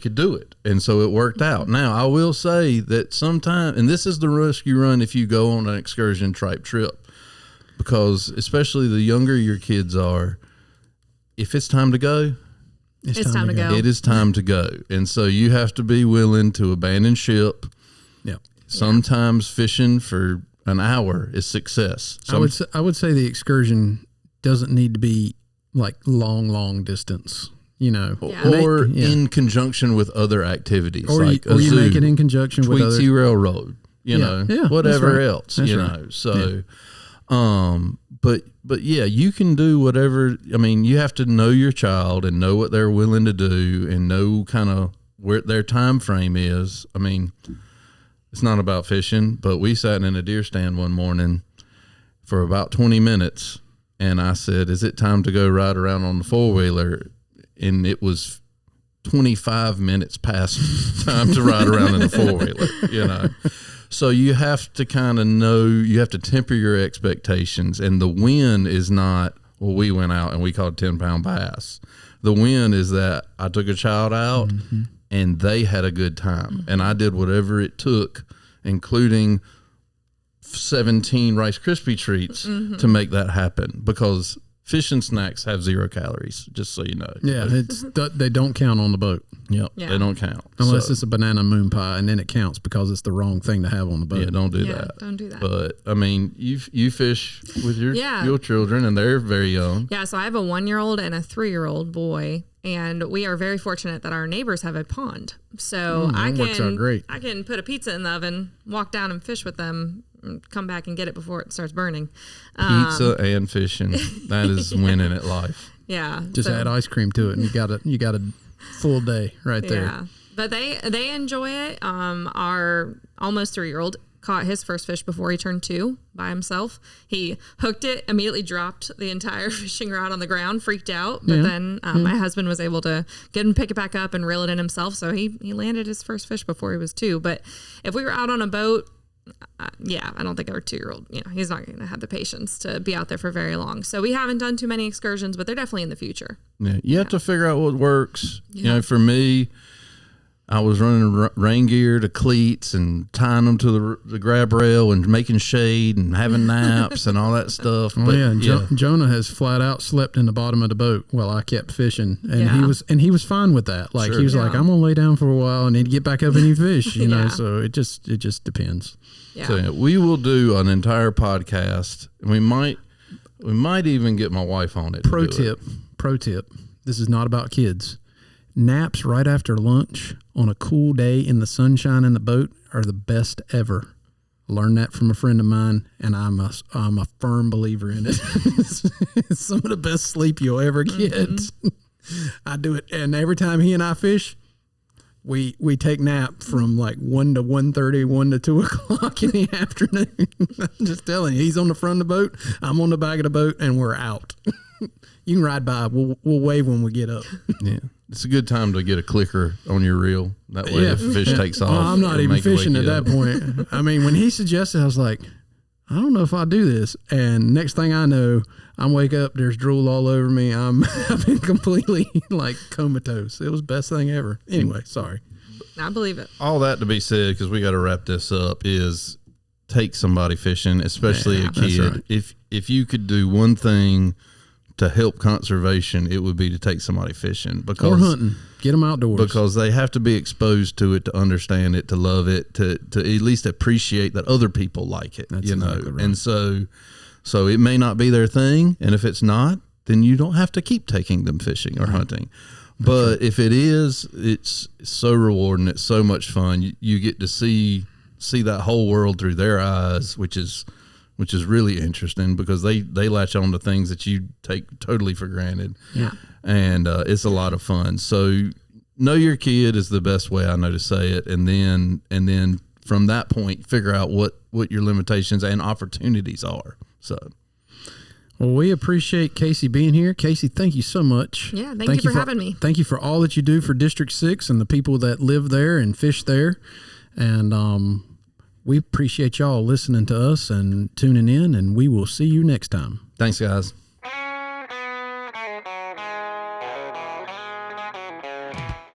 could do it, and so it worked out. Now I will say that sometimes, and this is the risk you run if you go on an excursion type trip, because especially the younger your kids are, if it's time to go, It's time to go. it is time to go. And so you have to be willing to abandon ship. Yeah. Sometimes fishing for an hour is success. I would say the excursion doesn't need to be like long distance, you know, Yeah. or in conjunction with other activities, or like you zoo, make it in conjunction with other. Tweetsie Railroad, you Yeah. know, Yeah, whatever that's right. else, That's you right. know. So, but yeah, you can do whatever. I mean, you have to know your child and know what they're willing to do and know kind of where their time frame is. I mean, it's not about fishing, but we sat in a deer stand one morning for about 20 minutes, and I said, "Is it time to go ride around on the four-wheeler?" And it was 25 minutes past time to ride around in a four-wheeler, you know. So you have to kind of know, you have to temper your expectations. And the win is not, well, we went out and we caught a 10-pound bass. The win is that I took a child out and they had a good time. And I did whatever it took, including 17 Rice Krispie treats to make that happen, because fish and snacks have 0 calories, just so you know. Yeah, they don't count on the boat Yep, Yeah. they don't count. unless So, it's a banana moon pie, and then it counts because it's the wrong thing to have on the boat. yeah, don't do Yeah, that. don't do that. But I mean, you fish with your children, and they're very young. Yeah, so I have a 1-year-old and a 3-year-old boy, and we are very fortunate that our neighbors have a pond. So that works out great. I can put a pizza in the oven, walk down and fish with them, and come back and get it before it starts burning. Pizza and fishing, that is winning at life. Yeah, Just add ice cream to it, and you got a full day right there. Yeah, but they enjoy it. Our almost 3-year-old caught his first fish before he turned 2 by himself. He hooked it, immediately dropped the entire fishing rod on the ground, freaked out. But then my husband was able to get him, pick it back up, and reel it in himself. So he landed his first fish before he was 2. But if we were out on a boat, I don't think our 2-year-old, he's not going to have the patience to be out there for very long. So we haven't done too many excursions, but they're definitely in the future. Yeah, you have to figure out what works. You know, for me, I was running rain gear to cleats and tying them to the grab rail and making shade and having naps and all that stuff. Oh, But Jonah has flat out slept in the bottom of the boat while I kept fishing, and Yeah. he was fine with that. Like he was like, I'm gonna lay down for a while and then get back up and eat fish, you know. Yeah. So it just depends. Yeah. So yeah, we will do an entire podcast, and we might even get my wife on it. Pro tip. This is not about kids. Naps right after lunch on a cool day in the sunshine in the boat are the best ever. Learned that from a friend of mine, and I'm a firm believer in it. It's some of the best sleep you'll ever get. I do it, and every time he and I fish, we take nap from like 1 to 1:30, 1 to 2 o'clock in the afternoon. I'm just telling you, he's on the front of the boat, I'm on the back of the boat, and we're out. You can ride by. We'll wave when we get up. Yeah. It's a good time to get a clicker on your reel. That way, if the fish takes off, Well, I'm not it'll even make it wake fishing at you that up. point. I mean, when he suggested, I was like, I don't know if I'll do this. And next thing I know, I'm wake up, there's drool all over me. I've been completely like comatose. It was the best thing ever. Anyway, sorry. I believe it. All that to be said, because we got to wrap this up, is take somebody fishing, especially a that's kid. right. If you could do one thing to help conservation, it would be to take somebody fishing because or hunting. Get them outdoors. Because they have to be exposed to it to understand it, to love it, to at least appreciate that other people like it. That's you know, exactly right. and so it may not be their thing, and if it's not, then you don't have to keep taking them fishing or hunting. But if it is, it's so rewarding. It's so much fun. You get to see that whole world through their eyes, which is really interesting because they latch on to things that you take totally for granted. Yeah. And it's a lot of fun. So know your kid is the best way I know to say it. And then from that point, figure out what your limitations and opportunities are. So. Well, we appreciate Casey being here. Casey, thank you so much. Yeah, thank you for having me. Thank you for all that you do for District 6 and the people that live there and fish there. And we appreciate y'all listening to us and tuning in, and we will see you next time. Thanks, guys.